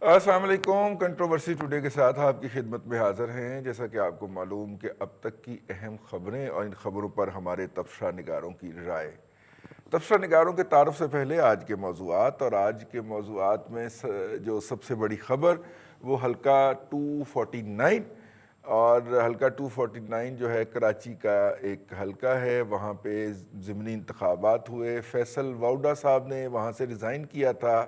السلام علیکم. Controversy today کے ساتھ آپ کی خدمت میں حاضر ہیں. جیسا کہ آپ کو معلوم کہ اب تک کی اہم خبریں اور ان خبروں پر ہمارے تبصرہ نگاروں کی رائے. تبصرہ نگاروں کے تعارف سے پہلے آج کے موضوعات، اور آج کے موضوعات میں جو سب سے بڑی خبر وہ حلقہ 249 اور حلقہ 249 جو ہے کراچی کا ایک حلقہ ہے. وہاں پہ ضمنی انتخابات ہوئے. فیصل واؤڈا صاحب نے وہاں سے ریزائن کیا تھا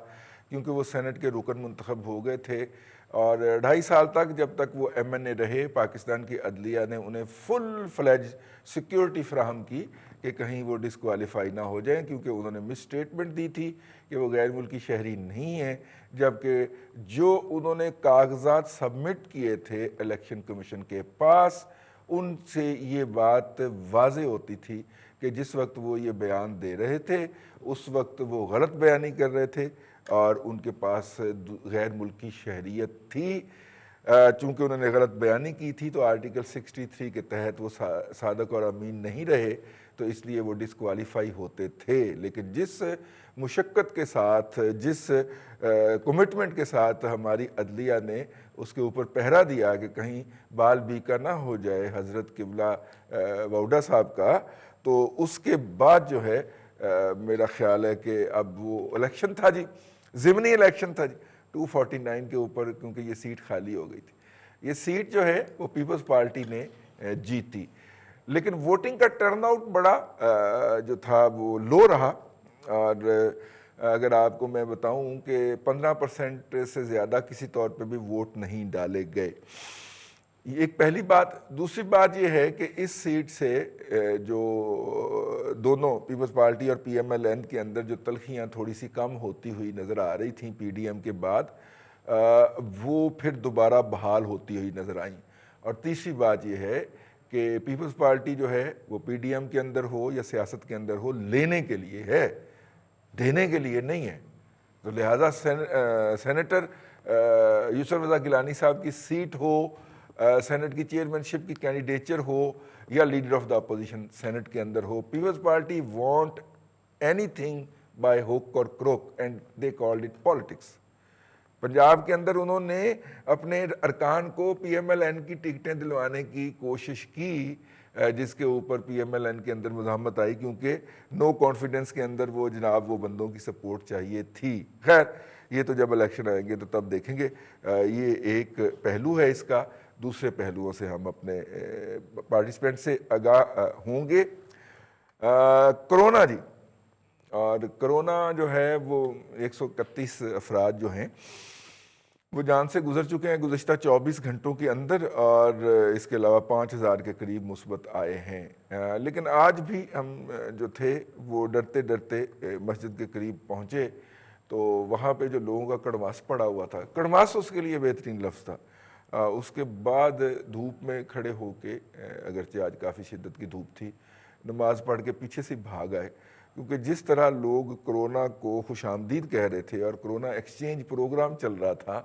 کیونکہ وہ سینٹ کے رکن منتخب ہو گئے تھے، اور 2.5 سال تک جب تک وہ ایم این اے رہے پاکستان کی عدلیہ نے انہیں فل فلیج سیکیورٹی فراہم کی کہ کہیں وہ ڈسکوالیفائی نہ ہو جائیں، کیونکہ انہوں نے مس اسٹیٹمنٹ دی تھی کہ وہ غیر ملکی شہری نہیں ہیں، جبکہ جو انہوں نے کاغذات سبمٹ کیے تھے الیکشن کمیشن کے پاس ان سے یہ بات واضح ہوتی تھی کہ جس وقت وہ یہ بیان دے رہے تھے اس وقت وہ غلط بیانی کر رہے تھے اور ان کے پاس غیر ملکی شہریت تھی. چونکہ انہوں نے غلط بیانی کی تھی تو آرٹیکل 63 کے تحت وہ صادق اور امین نہیں رہے، تو اس لیے وہ ڈسکوالیفائی ہوتے تھے. لیکن جس مشقت کے ساتھ، جس کمٹمنٹ کے ساتھ ہماری عدلیہ نے اس کے اوپر پہرا دیا کہ کہیں بال بیکا نہ ہو جائے حضرت قبلہ واؤڈا صاحب کا، تو اس کے بعد جو ہے میرا خیال ہے کہ اب وہ الیکشن تھا جی، ضمنی الیکشن تھا جی 249 کے اوپر، کیونکہ یہ سیٹ خالی ہو گئی تھی. یہ سیٹ جو ہے وہ پیپلز پارٹی نے جیتی، لیکن ووٹنگ کا ٹرن آؤٹ بڑا جو تھا وہ لو رہا. اور اگر آپ کو میں بتاؤں کہ 15% سے زیادہ کسی طور پہ بھی ووٹ نہیں ڈالے گئے. ایک پہلی بات. دوسری بات یہ ہے کہ اس سیٹ سے جو دونوں پیپلز پارٹی اور پی ایم ایل این کے اندر جو تلخیاں تھوڑی سی کم ہوتی ہوئی نظر آ رہی تھیں پی ڈی ایم کے بعد، وہ پھر دوبارہ بحال ہوتی ہوئی نظر آئیں. اور تیسری بات یہ ہے کہ پیپلز پارٹی جو ہے وہ پی ڈی ایم کے اندر ہو یا سیاست کے اندر ہو لینے کے لیے ہے، دینے کے لیے نہیں ہے. تو لہٰذا سینیٹر یوسف رضا گیلانی صاحب کی سیٹ ہو، سینٹ کی چیئرمین شپ کی کینڈیڈیچر ہو یا leader of the opposition senate کے اندر ہو، Peoples Party want anything by hook اور crook and they called it politics. Punjab کے اندر انہوں نے اپنے ارکان کو پی ایم ایل این کی ٹکٹیں دلوانے کی کوشش کی، جس کے اوپر پی ایم ایل این کے اندر مزاحمت آئی، کیونکہ نو کانفیڈنس کے اندر وہ جناب وہ بندوں کی سپورٹ چاہیے تھی. خیر یہ تو جب الیکشن آئیں گے تو تب دیکھیں گے. یہ ایک پہلو ہے اس کا. دوسرے پہلوؤں سے ہم اپنے پارٹیسپینٹ سے آگاہ ہوں گے. کرونا جی، اور کرونا جو ہے وہ 131 افراد جو ہیں وہ جان سے گزر چکے ہیں گزشتہ 24 گھنٹوں کے اندر، اور اس کے علاوہ 5000 کے قریب مثبت آئے ہیں. لیکن آج بھی ہم جو تھے وہ ڈرتے ڈرتے مسجد کے قریب پہنچے تو وہاں پہ جو لوگوں کا کڑماس پڑا ہوا تھا، کڑماس اس کے لیے بہترین لفظ تھا. اس کے بعد دھوپ میں کھڑے ہو کے، اگرچہ آج کافی شدت کی دھوپ تھی، نماز پڑھ کے پیچھے سے بھاگ آئے، کیونکہ جس طرح لوگ کرونا کو خوش آمدید کہہ رہے تھے اور کرونا ایکسچینج پروگرام چل رہا تھا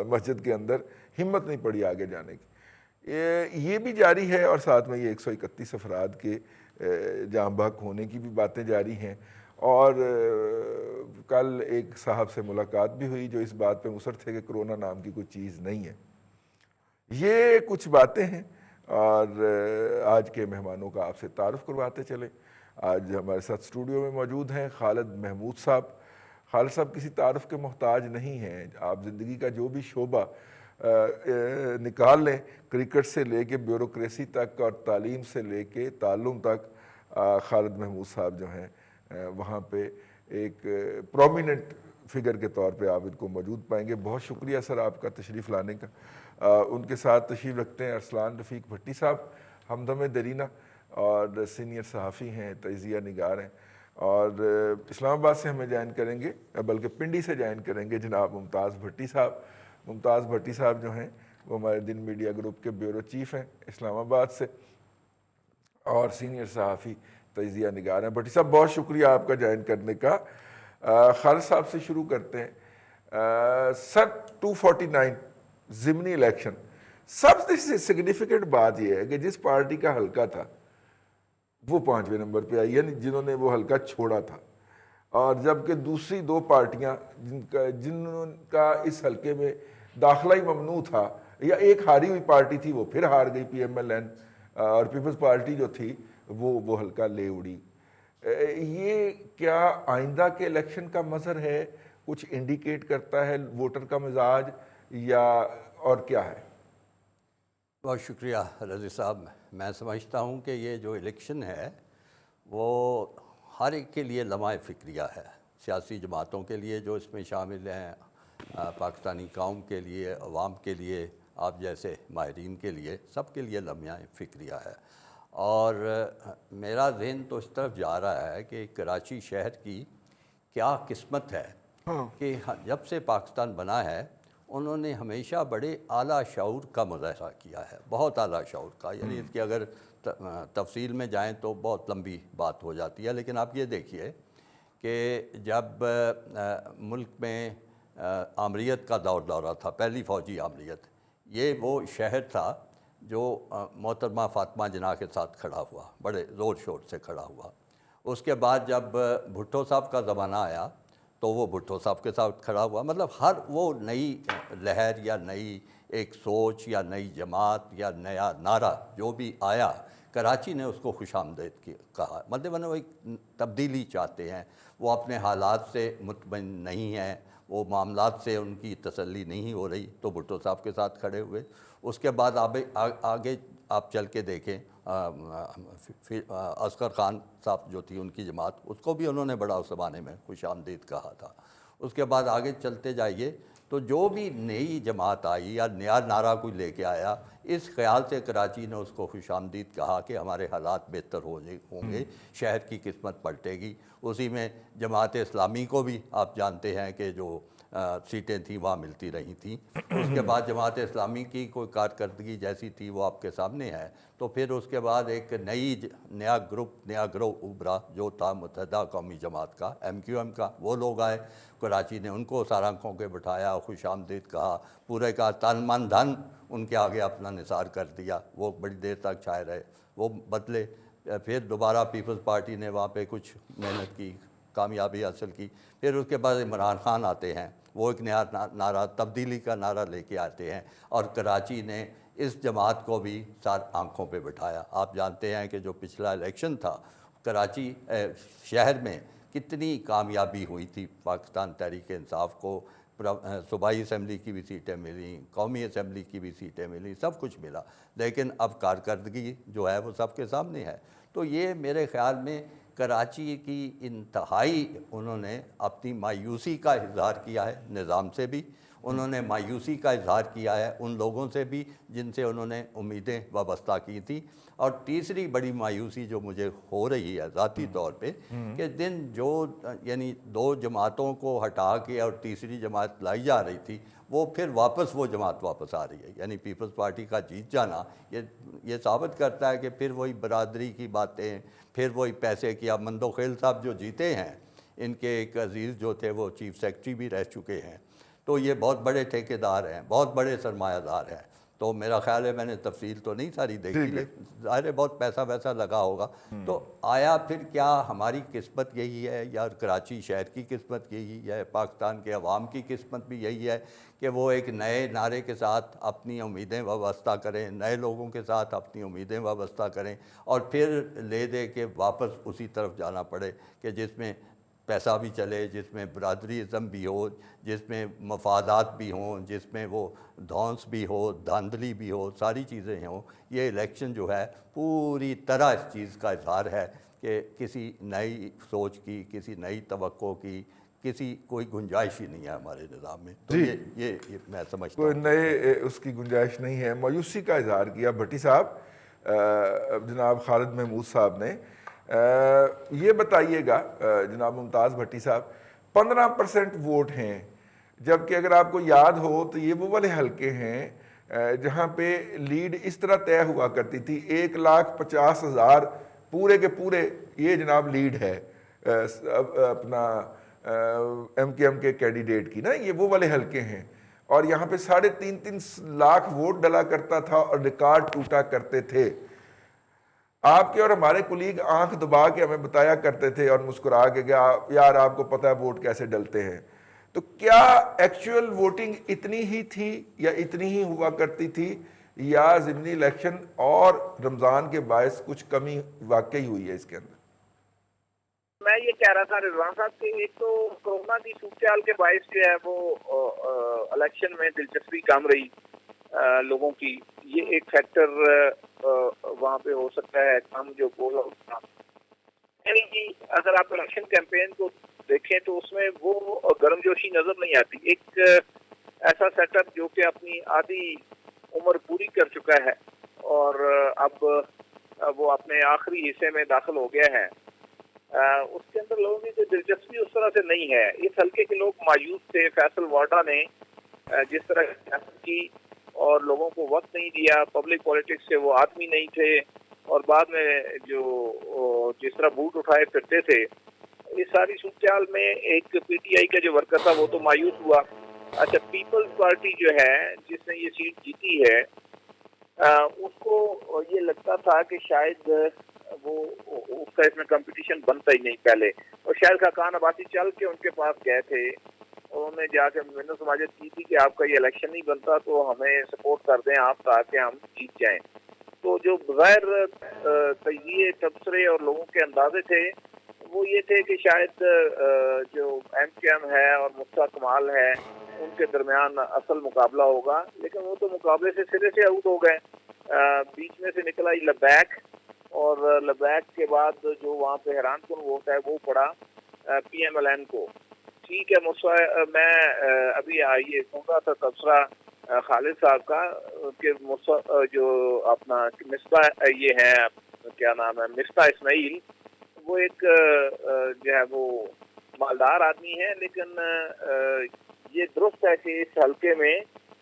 مسجد کے اندر، ہمت نہیں پڑی آگے جانے کی. یہ بھی جاری ہے، اور ساتھ میں یہ 131 افراد کے جاں بحق ہونے کی بھی باتیں جاری ہیں. اور کل ایک صاحب سے ملاقات بھی ہوئی جو اس بات پہ مصر تھے کہ کرونا نام کی کوئی چیز نہیں ہے. یہ کچھ باتیں ہیں، اور آج کے مہمانوں کا آپ سے تعارف کرواتے چلیں. آج ہمارے ساتھ اسٹوڈیو میں موجود ہیں خالد محمود صاحب. خالد صاحب کسی تعارف کے محتاج نہیں ہیں. آپ زندگی کا جو بھی شعبہ نکال لیں، کرکٹ سے لے کے بیوروکریسی تک اور تعلیم سے لے کے تعلم تک، خالد محمود صاحب جو ہیں وہاں پہ ایک پرومیننٹ فگر کے طور پہ آپ ان کو موجود پائیں گے. بہت شکریہ سر آپ کا تشریف لانے کا. ان کے ساتھ تشریف رکھتے ہیں ارسلان رفیق بھٹی صاحب، ہمدم درینہ اور سینئر صحافی ہیں، تجزیہ نگار ہیں. اور اسلام آباد سے ہمیں جوائن کریں گے، بلکہ پنڈی سے جوائن کریں گے جناب ممتاز بھٹی صاحب. ممتاز بھٹی صاحب جو ہیں وہ ہمارے دن میڈیا گروپ کے بیورو چیف ہیں اسلام آباد سے، اور سینئر صحافی تجزیہ نگار ہیں. بھٹی صاحب بہت شکریہ آپ کا جوائن کرنے کا. خالد صاحب سے شروع کرتے ہیں. سر 249 ضمنی الیکشن، سب سے سگنیفیکنٹ بات یہ ہے کہ جس پارٹی کا حلقہ تھا وہ 5ویں نمبر پہ آئی، یعنی جنہوں نے وہ حلقہ چھوڑا تھا. اور جبکہ دوسری دو پارٹیاں جن کا اس حلقے میں داخلہ ہی ممنوع تھا، یا ایک ہاری ہوئی پارٹی تھی وہ پھر ہار گئی PMLN، اور پیپلز پارٹی جو تھی وہ حلقہ لے اڑی۔ یہ کیا آئندہ کے الیکشن کا مظہر ہے؟ کچھ انڈیکیٹ کرتا ہے ووٹر کا مزاج، یا اور کیا ہے؟ بہت شکریہ رضی صاحب۔ میں سمجھتا ہوں کہ یہ جو الیکشن ہے وہ ہر ایک کے لیے لمحہ فکریہ ہے، سیاسی جماعتوں کے لیے جو اس میں شامل ہیں، پاکستانی قوم کے لیے، عوام کے لیے، آپ جیسے ماہرین کے لیے، سب کے لیے لمحہ فکریہ ہے۔ اور میرا ذہن تو اس طرف جا رہا ہے کہ کراچی شہر کی کیا قسمت ہے کہ جب سے پاکستان بنا ہے انہوں نے ہمیشہ بڑے اعلیٰ شعور کا مظاہرہ کیا ہے، بہت اعلیٰ شعور کا، یعنی اس کی اگر تفصیل میں جائیں تو بہت لمبی بات ہو جاتی ہے، لیکن آپ یہ دیکھیے کہ جب ملک میں آمریت کا دورہ تھا، پہلی فوجی آمریت، یہ وہ شہر تھا جو محترمہ فاطمہ جناح کے ساتھ کھڑا ہوا، بڑے زور شور سے کھڑا ہوا۔ اس کے بعد جب بھٹو صاحب کا زمانہ آیا تو وہ بھٹو صاحب کے ساتھ کھڑا ہوا۔ مطلب ہر وہ نئی لہر یا نئی ایک سوچ یا نئی جماعت یا نیا نعرہ جو بھی آیا، کراچی نے اس کو خوش آمدید کہا۔ مطلب وہ ایک تبدیلی چاہتے ہیں، وہ اپنے حالات سے مطمئن نہیں ہیں، وہ معاملات سے ان کی تسلی نہیں ہو رہی، تو بھٹو صاحب کے ساتھ کھڑے ہوئے۔ اس کے بعد آگے آپ چل کے دیکھیں، اصغر خان صاحب جو تھی ان کی جماعت، اس کو بھی انہوں نے بڑا اس زمانے میں خوش آمدید کہا تھا۔ اس کے بعد آگے چلتے جائیے تو جو بھی نئی جماعت آئی یا نیا نعرہ کوئی لے کے آیا، اس خیال سے کراچی نے اس کو خوش آمدید کہا کہ ہمارے حالات بہتر ہوں گے، شہر کی قسمت پلٹے گی۔ اسی میں جماعت اسلامی کو بھی آپ جانتے ہیں کہ جو سیٹیں تھیں وہاں ملتی رہی تھیں۔ اس کے بعد جماعت اسلامی کی کوئی کارکردگی جیسی تھی وہ آپ کے سامنے ہے۔ تو پھر اس کے بعد ایک نیا گروہ ابھرا جو تھا متحدہ قومی جماعت کا، MQM کا، وہ لوگ آئے، کراچی نے ان کو سارنکھوں کے بٹھایا، خوش آمدید کہا، پورے کا تن من دھن ان کے آگے اپنا نثار کر دیا، وہ بڑی دیر تک چھائے رہے، وہ بدلے۔ پھر دوبارہ پیپلز پارٹی نے وہاں پہ کچھ محنت کی، کامیابی حاصل کی۔ پھر اس کے بعد عمران خان آتے ہیں، وہ ایک نیا نعرہ، تبدیلی کا نعرہ لے کے آتے ہیں، اور کراچی نے اس جماعت کو بھی ساتھ آنکھوں پہ بٹھایا۔ آپ جانتے ہیں کہ جو پچھلا الیکشن تھا کراچی شہر میں کتنی کامیابی ہوئی تھی پاکستان تحریک انصاف کو، صوبائی اسمبلی کی بھی سیٹیں ملیں، قومی اسمبلی کی بھی سیٹیں ملیں، سب کچھ ملا، لیکن اب کارکردگی جو ہے وہ سب کے سامنے ہے۔ تو یہ میرے خیال میں کراچی کی انتہائی انہوں نے اپنی مایوسی کا اظہار کیا ہے، نظام سے بھی انہوں نے مایوسی کا اظہار کیا ہے، ان لوگوں سے بھی جن سے انہوں نے امیدیں وابستہ کی تھیں۔ اور تیسری بڑی مایوسی جو مجھے ہو رہی ہے ذاتی طور پہ کہ یعنی دو جماعتوں کو ہٹا کے اور تیسری جماعت لائی جا رہی تھی، وہ پھر وہ جماعت واپس آ رہی ہے، یعنی پیپلز پارٹی کا جیت جانا یہ ثابت کرتا ہے کہ پھر وہی برادری کی باتیں، پھر وہی پیسے کی۔ اب مندوخیل صاحب جو جیتے ہیں، ان کے ایک عزیز جو تھے وہ چیف سیکرٹری بھی رہ چکے ہیں، تو یہ بہت بڑے ٹھیکیدار ہیں، بہت بڑے سرمایہ دار ہیں۔ تو میرا خیال ہے، میں نے تفصیل تو نہیں ساری دیکھی، لیکن ظاہر ہے بہت پیسہ ویسا لگا ہوگا۔ تو آیا پھر کیا ہماری قسمت یہی ہے، یا کراچی شہر کی قسمت یہی ہے، پاکستان کے عوام کی قسمت بھی یہی ہے کہ وہ ایک نئے نعرے کے ساتھ اپنی امیدیں وابستہ کریں، نئے لوگوں کے ساتھ اپنی امیدیں وابستہ کریں، اور پھر لے دے کے واپس اسی طرف جانا پڑے کہ جس میں پیسہ بھی چلے، جس میں برادری ازم بھی ہو، جس میں مفادات بھی ہوں، جس میں وہ دھونس بھی ہو، دھاندلی بھی ہو، ساری چیزیں ہوں۔ یہ الیکشن جو ہے پوری طرح اس چیز کا اظہار ہے کہ کسی نئی سوچ کی، کسی نئی توقع کی کوئی گنجائش ہی نہیں ہے ہمارے نظام میں۔ تو یہ میں سمجھتا ہوں کوئی نئے اس کی گنجائش نہیں ہے۔ مایوسی کا اظہار کیا بھٹی صاحب، جناب خالد محمود صاحب نے۔ یہ بتائیے گا جناب ممتاز بھٹی صاحب، 15% ووٹ ہیں، جبکہ اگر آپ کو یاد ہو تو یہ وہ والے حلقے ہیں جہاں پہ لیڈ اس طرح طے ہوا کرتی تھی، 1,50,000 پورے کے پورے یہ جناب لیڈ ہے اپنا MQM کے کینڈیڈیٹ کی نا، یہ وہ والے حلقے ہیں، اور یہاں پہ 3.5 لاکھ ووٹ ڈلا کرتا تھا اور ریکارڈ ٹوٹا کرتے تھے۔ آپ کے اور ہمارے کولیگ آنکھ دبا کے ہمیں بتایا کرتے تھے اور مسکرا کے کہ یار آپ کو پتہ ہے ووٹ کیسے ڈلتے ہیں. تو کیا ایکچوئل ووٹنگ اتنی ہی تھی یا اتنی ہی ہوا کرتی تھی، یا ضمنی الیکشن اور رمضان کے باعث کچھ کمی واقعی ہوئی ہے اس کے اندر؟ میں یہ کہہ رہا تھا رضوان صاحب کہ ایک تو کورونا کی صورتحال کے باعث جو ہے وہ الیکشن میں دلچسپی کم رہی لوگوں کی. یہ ایک فیکٹر وہاں پہ ہو سکتا ہے کم جو بولا ہوتا. یعنی کہ اگر آپ الیکشن کیمپین کو دیکھیں تو اس میں وہ گرم جوشی نظر نہیں آتی. ایک ایسا سیٹ اپ جو کہ اپنی آدھی عمر پوری کر چکا ہے اور اب وہ اپنے آخری حصے میں داخل ہو گیا ہے، اس کے اندر لوگوں کی کوئی دلچسپی اس طرح سے نہیں ہے. اس حلقے کے لوگ مایوس تھے. فیصل واڈا نے جس طرح سیاست کی اور لوگوں کو وقت نہیں دیا، پبلک پالیٹکس سے وہ آدمی نہیں تھے، اور بعد میں جو جس طرح بوٹ اٹھائے پھرتے تھے، اس ساری صورتحال میں ایک پی ٹی آئی کا جو ورکر تھا وہ تو مایوس ہوا. اچھا، پیپلز پارٹی جو ہے جس نے یہ سیٹ جیتی ہے، اس کو یہ لگتا تھا کہ شاید وہ اس کا اس میں کمپٹیشن بنتا ہی نہیں پہلے، اور شاید خاقان عباسی چل کے ان کے پاس گئے تھے اور انہوں نے جا کے منت سماجت کی تھی کہ آپ کا یہ الیکشن نہیں بنتا تو ہمیں سپورٹ کر دیں آپ تاکہ ہم جیت جائیں. تو جو بغیر تجزیے تبصرے اور لوگوں کے اندازے تھے وہ یہ تھے کہ شاید جو ایم کیو ایم ہے اور مفتا کمال ہے ان کے درمیان اصل مقابلہ ہوگا، لیکن وہ تو مقابلے سے سرے سے آؤٹ ہو گئے. بیچ میں سے نکلا ہی لبیک، اور لبیک کے بعد جو وہاں پہ حیران کن ووٹ ہے وہ پڑا پی ایم ایل این کو. ٹھیک ہے، میں ابھی یہ سن رہا تھا تبصرہ خالد صاحب کا کہ جو اپنا مصباح یہ ہے کیا نام ہے مصباح اسماعیل، وہ ایک جو ہے وہ مالدار آدمی ہے، لیکن یہ درست ہے کہ اس حلقے میں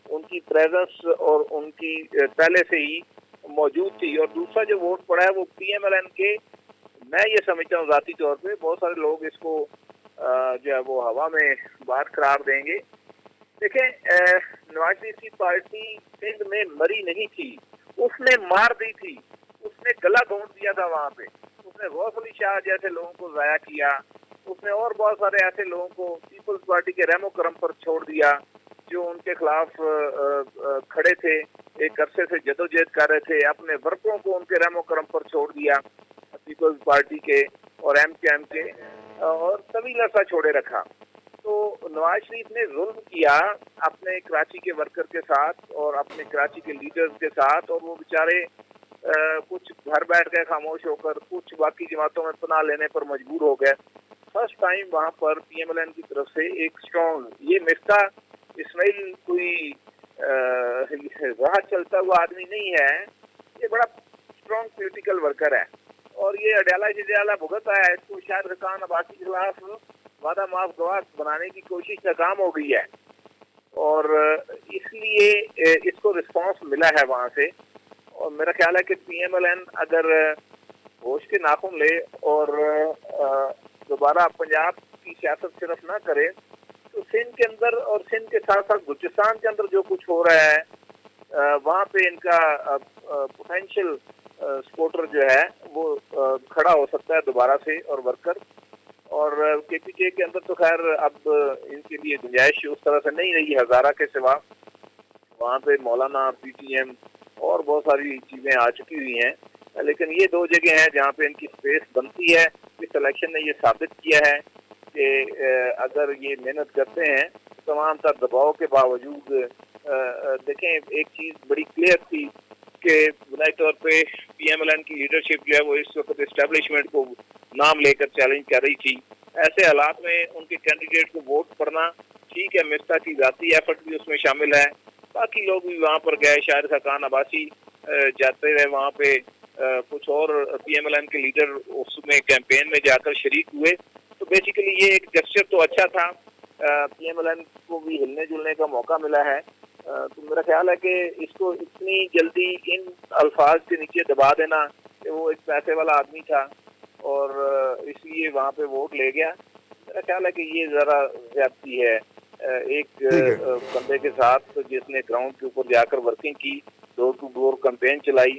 ان کی پریزنس اور ان کی پہلے سے ہی موجود تھی. اور دوسرا جو ووٹ پڑا ہے وہ پی ایم ایل این کے، میں یہ سمجھتا ہوں ذاتی طور پہ بہت سارے لوگ اس کو جو ہے وہ ہوا میں بات قرار دیں گے. دیکھیں، نواز شریف کی پارٹی سندھ میں مری نہیں تھی، اس نے مار دی تھی، اس نے گلا گھونٹ دیا تھا وہاں پہ. اس نے غوث علی شاہ جیسے لوگوں کو ضائع کیا، اس نے اور بہت سارے ایسے لوگوں کو پیپلز پارٹی کے رحم و کرم پر چھوڑ دیا جو ان کے خلاف کھڑے تھے، ایک عرصے سے جدوجہد کر رہے تھے. اپنے ورکروں کو ان کے رحم و کرم پر چھوڑ دیا پیپلز پارٹی کے اور ایم کیو ایم کے، اور طویل عرصہ چھوڑے رکھا. تو نواز شریف نے ظلم کیا اپنے کراچی کے ورکر کے ساتھ اور اپنے کراچی کے لیڈرز کے ساتھ، اور وہ بیچارے کچھ گھر بیٹھ گئے خاموش ہو کر، کچھ باقی جماعتوں میں پناہ لینے پر مجبور ہو گئے. فرسٹ ٹائم وہاں پر پی ایم ایل این کی طرف سے ایک اسٹرانگ، یہ مفتاح اسماعیل کوئی راہ چلتا ہوا آدمی نہیں ہے، یہ بڑا اسٹرانگ پولیٹیکل ورکر ہے، اور یہ اڈیالہ جڈیالہ بھگت آیا ہے. اس کو شاید خاقان عباسی کے خلاف وعدہ معاف گواہ بنانے کی کوشش ناکام ہو گئی ہے، اور اس لیے اس کو رسپانس ملا ہے وہاں سے. اور میرا خیال ہے کہ پی ایم ایل این اگر ہوش کے ناخن لے اور دوبارہ پنجاب کی سیاست صرف نہ کرے تو سندھ کے اندر اور سندھ کے ساتھ ساتھ بلوچستان کے اندر جو کچھ ہو رہا ہے وہاں پہ ان کا پوٹینشیل سپورٹر جو ہے وہ کھڑا ہو سکتا ہے دوبارہ سے، اور ورکر. اور کے پی کے اندر تو خیر اب ان کے لیے گنجائش اس طرح سے نہیں رہی ہزارہ کے سوا. وہاں پہ مولانا، پی ٹی ایم اور بہت ساری چیزیں آ چکی ہوئی ہیں، لیکن یہ دو جگہ ہیں جہاں پہ ان کی اسپیس بنتی ہے. اس الیکشن نے یہ ثابت کیا ہے کہ اگر یہ محنت کرتے ہیں تمام تر دباؤ کے باوجود. دیکھیں، ایک چیز بڑی کلیئر تھی کہ بنائی طور پہ پی ایم ایل این کی لیڈرشپ جو ہے وہ اس وقت اسٹیبلشمنٹ کو نام لے کر چیلنج کر رہی تھی. ایسے حالات میں ان کے کینڈیڈیٹ کو ووٹ پڑنا ٹھیک ہے، مفتا کی ذاتی ایفرٹ بھی اس میں شامل ہے، باقی لوگ بھی وہاں پر گئے، شاید خاقان عباسی جاتے رہے وہاں پہ، کچھ اور پی ایم ایل این کے لیڈر اس میں کیمپین میں جا کر شریک ہوئے. تو بیسیکلی یہ ایک جسچر تو اچھا تھا، پی ایم ایل این کو بھی ہلنے جلنے کا موقع ملا ہے. تو میرا خیال ہے کہ اس کو اتنی جلدی ان الفاظ کے نیچے دبا دینا کہ وہ ایک پیسے والا آدمی تھا اور اس لیے وہاں پہ ووٹ لے گیا، میرا خیال ہے کہ یہ ذرا زیادتی ہے. ایک بندے کے ساتھ جس نے گراؤنڈ کے اوپر جا کر ورکنگ کی، ڈور ٹو ڈور کمپین چلائی،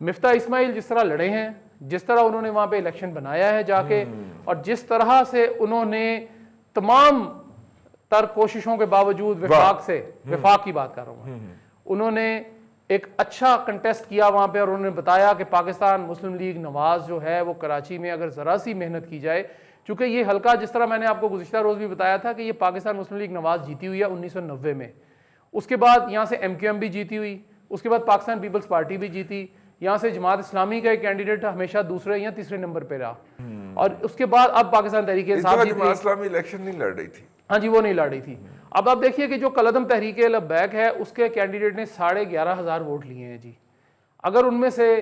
مفتاح اسماعیل جس طرح لڑے ہیں، جس طرح انہوں نے وہاں پہ الیکشن بنایا ہے جا کے، اور جس طرح سے انہوں نے تمام تر کوششوں کے باوجود وفاق کی بات کر رہا ہوں، انہوں نے ایک اچھا کنٹیسٹ کیا وہاں پہ، اور انہوں نے بتایا کہ پاکستان مسلم لیگ نواز جو ہے وہ کراچی میں اگر ذرا سی محنت کی جائے، چونکہ یہ حلقہ جس طرح میں نے آپ کو گزشتہ روز بھی بتایا تھا کہ یہ پاکستان مسلم لیگ نواز جیتی ہوئی ہے 1990 میں، اس کے بعد یہاں سے MQM بھی جیتی ہوئی، اس کے بعد پاکستان پیپلز پارٹی بھی جیتی، یہاں سے جماعت اسلامی کا ایک کینڈیڈیٹ ہمیشہ دوسرے یا تیسرے نمبر پہ رہا، اور اس کے بعد اب پاکستان تحریک انصاف جماعت اسلامی الیکشن نہیں لڑ رہی تھی، ہاں جی وہ نہیں لڑ رہی تھی۔ اب آپ دیکھیے کہ جو کالعدم تحریک لبیک ہے اس کے کینڈیڈیٹ نے 11,500 ووٹ لیے ہیں جی، اگر ان میں سے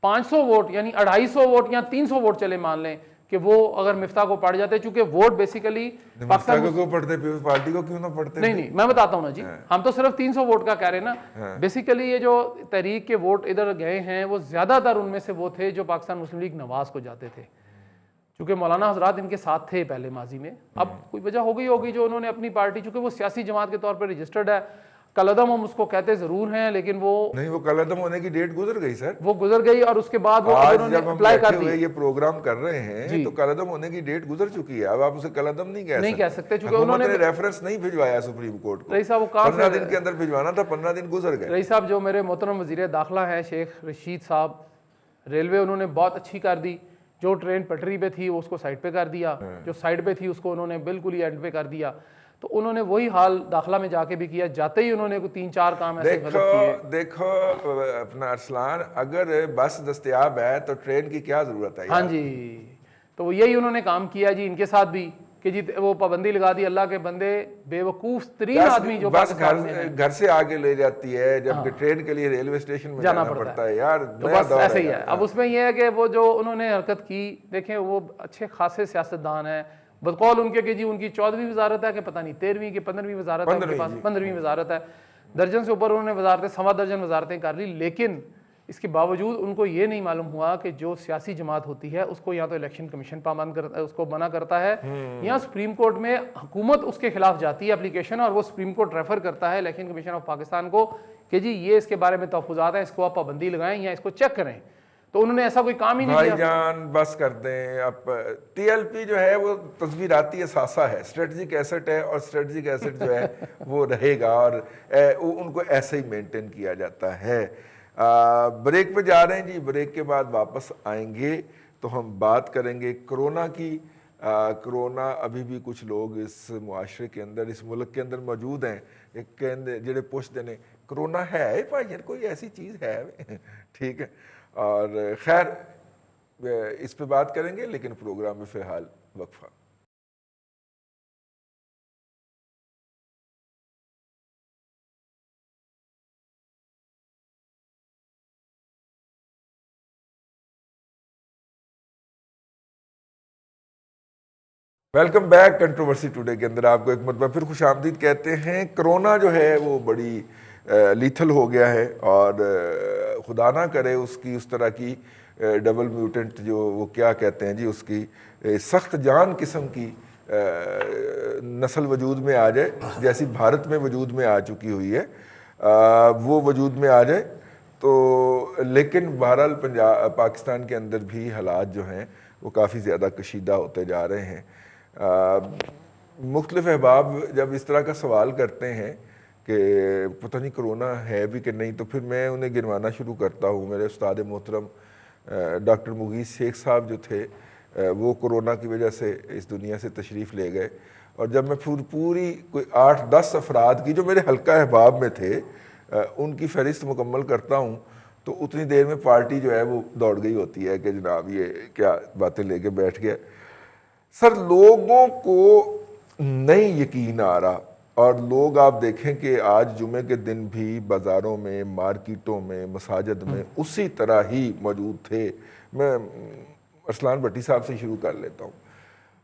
500 ووٹ یعنی 250 ووٹ یا 300 ووٹ چلے مان لیں کہ وہ اگر مفتاح کو پڑ جاتے، چونکہ ووٹ بیسیکلی پاکستان کو پڑھتے پیپلز پارٹی کو کیوں نہ پڑھتے؟ نہیں میں بتاتا ہوں نا جی، ہم تو صرف 300 ووٹ کا کہہ رہے ہیں نا، بیسیکلی یہ جو تحریک کے ووٹ ادھر گئے ہیں وہ زیادہ تر ان میں سے وہ تھے جو پاکستان مسلم لیگ نواز کو جاتے تھے، چونکہ مولانا حضرات ان کے ساتھ تھے پہلے ماضی میں، اب کوئی وجہ ہو گئی ہوگی جو انہوں نے اپنی پارٹی، چونکہ وہ سیاسی جماعت کے طور پر رجسٹرڈ ہے، کالعدم ہم اس کو کہتے ضرور ہیں لیکن وہ نہیں، وہ کالعدم ہونے کی ڈیٹ گزر گئی سر، وہ گزر گئی، اور اس کے بعد وہ آج انہوں نے جب ہم اپلائی کر بیٹھے ہوئے دی۔ یہ پروگرام کر رہے ہیں تو کالعدم ہونے کی ڈیٹ گزر چکی ہے، اب آپ اسے کالعدم نہیں کہہ سکتے چونکہ انہوں نے ریفرنس نہیں بھجوایا سپریم کورٹ کو، رئیس صاحب وہ کہاں 15 دن کے اندر بھجوانا تھا، 15 دن گزر گئے۔ رئیس صاحب جو میرے محترم وزیر داخلہ ہیں شیخ رشید صاحب، ریلوے انہوں نے بہت اچھی کر دی، جو ٹرین پٹری پہ تھی اس کو سائڈ پہ کر دیا، جو سائڈ پہ تھی اس کو انہوں نے بالکل ہی اینڈ پہ کر دیا، تو انہوں نے وہی حال داخلہ میں جا کے بھی کیا، جاتے ہی انہوں نے 3-4 کام ایسے غلط کیے۔ دیکھو اپنا ارسلان، اگر بس دستیاب ہے تو ٹرین کی کیا ضرورت ہے؟ ہاں جی، تو وہ یہی انہوں نے کام کیا جی ان کے ساتھ بھی، کہ جی وہ پابندی لگا دی، اللہ کے بندے بے وقوف ترین آدمی جو بس گھر سے آگے لے جاتی ہے، جبکہ ٹرین کے لیے ریلوے اسٹیشن میں جانا پڑتا ہے یار، بس ایسے ہی ہے۔ اب اس میں یہ ہے کہ وہ جو انہوں نے حرکت کی، دیکھیں وہ اچھے خاصے سیاستدان ہیں، بقول ان کے کہ جی ان کی 14ویں وزارت ہے کہ پتہ نہیں 13ویں کہ 15ویں وزارت ہے، ان کے پاس 15ویں وزارت ہے، درجن سے اوپر انہوں نے وزارتیں، 1.25 درجن وزارتیں کر لی، لیکن اس کے باوجود ان کو یہ نہیں معلوم ہوا کہ جو سیاسی جماعت ہوتی ہے اس کو یا تو الیکشن کمیشن پابند کرتا ہے، اس کو منع کرتا ہے، یا سپریم کورٹ میں حکومت اس کے خلاف جاتی ہے اپلیکیشن، اور وہ سپریم کورٹ ریفر کرتا ہے الیکشن کمیشن آف پاکستان کو کہ جی یہ اس کے بارے میں تحفظات ہیں، اس کو آپ پابندی لگائیں یا اس کو چیک کریں، تو انہوں نے ایسا کوئی کام ہی نہیں کیا۔ بھائی جان بس کر دیں، اب TLP جو ہے وہ تصویراتی اثاثہ ہے، اسٹریٹجک ایسٹ ہے، اور اسٹریٹجک ایسٹ جو ہے وہ رہے گا، اور ان کو ایسے ہی مینٹین کیا جاتا ہے۔ بریک پہ جا رہے ہیں جی، بریک کے بعد واپس آئیں گے تو ہم بات کریں گے کرونا کی۔ کرونا ابھی بھی کچھ لوگ اس معاشرے کے اندر، اس ملک کے اندر موجود ہیں جڑے پوچھتے ہیں کرونا ہے بھائی یار کوئی ایسی چیز ہے ٹھیک ہے، اور خیر اس پہ بات کریں گے، لیکن پروگرام میں فی الحال وقفہ۔ ویلکم بیک کنٹروورسی ٹوڈے کے اندر آپ کو ایک مرتبہ پھر خوش آمدید کہتے ہیں۔ کرونا جو ہے وہ بڑی لیتھل ہو گیا ہے، اور خدا نہ کرے اس کی اس طرح کی ڈبل میوٹنٹ جو وہ کیا کہتے ہیں جی، اس کی سخت جان قسم کی نسل وجود میں آ جائے، جیسی بھارت میں وجود میں آ چکی ہوئی ہے، وہ وجود میں آ جائے تو، لیکن بہرحال پاکستان کے اندر بھی حالات جو ہیں وہ کافی زیادہ کشیدہ ہوتے جا رہے ہیں۔ مختلف احباب جب اس طرح کا سوال کرتے ہیں کہ پتہ نہیں کرونا ہے بھی کہ نہیں، تو پھر میں انہیں گنوانا شروع کرتا ہوں۔ میرے استاد محترم ڈاکٹر مغیث شیخ صاحب جو تھے وہ کرونا کی وجہ سے اس دنیا سے تشریف لے گئے، اور جب میں پوری کوئی 8-10 افراد کی جو میرے حلقہ احباب میں تھے ان کی فہرست مکمل کرتا ہوں، تو اتنی دیر میں پارٹی جو ہے وہ دوڑ گئی ہوتی ہے کہ جناب یہ کیا باتیں لے کے بیٹھ گیا۔ سر لوگوں کو نہیں یقین آ رہا، اور لوگ آپ دیکھیں کہ آج جمعے کے دن بھی بازاروں میں، مارکیٹوں میں، مساجد میں اسی طرح ہی موجود تھے۔ میں ارسلان بٹی صاحب سے شروع کر لیتا ہوں۔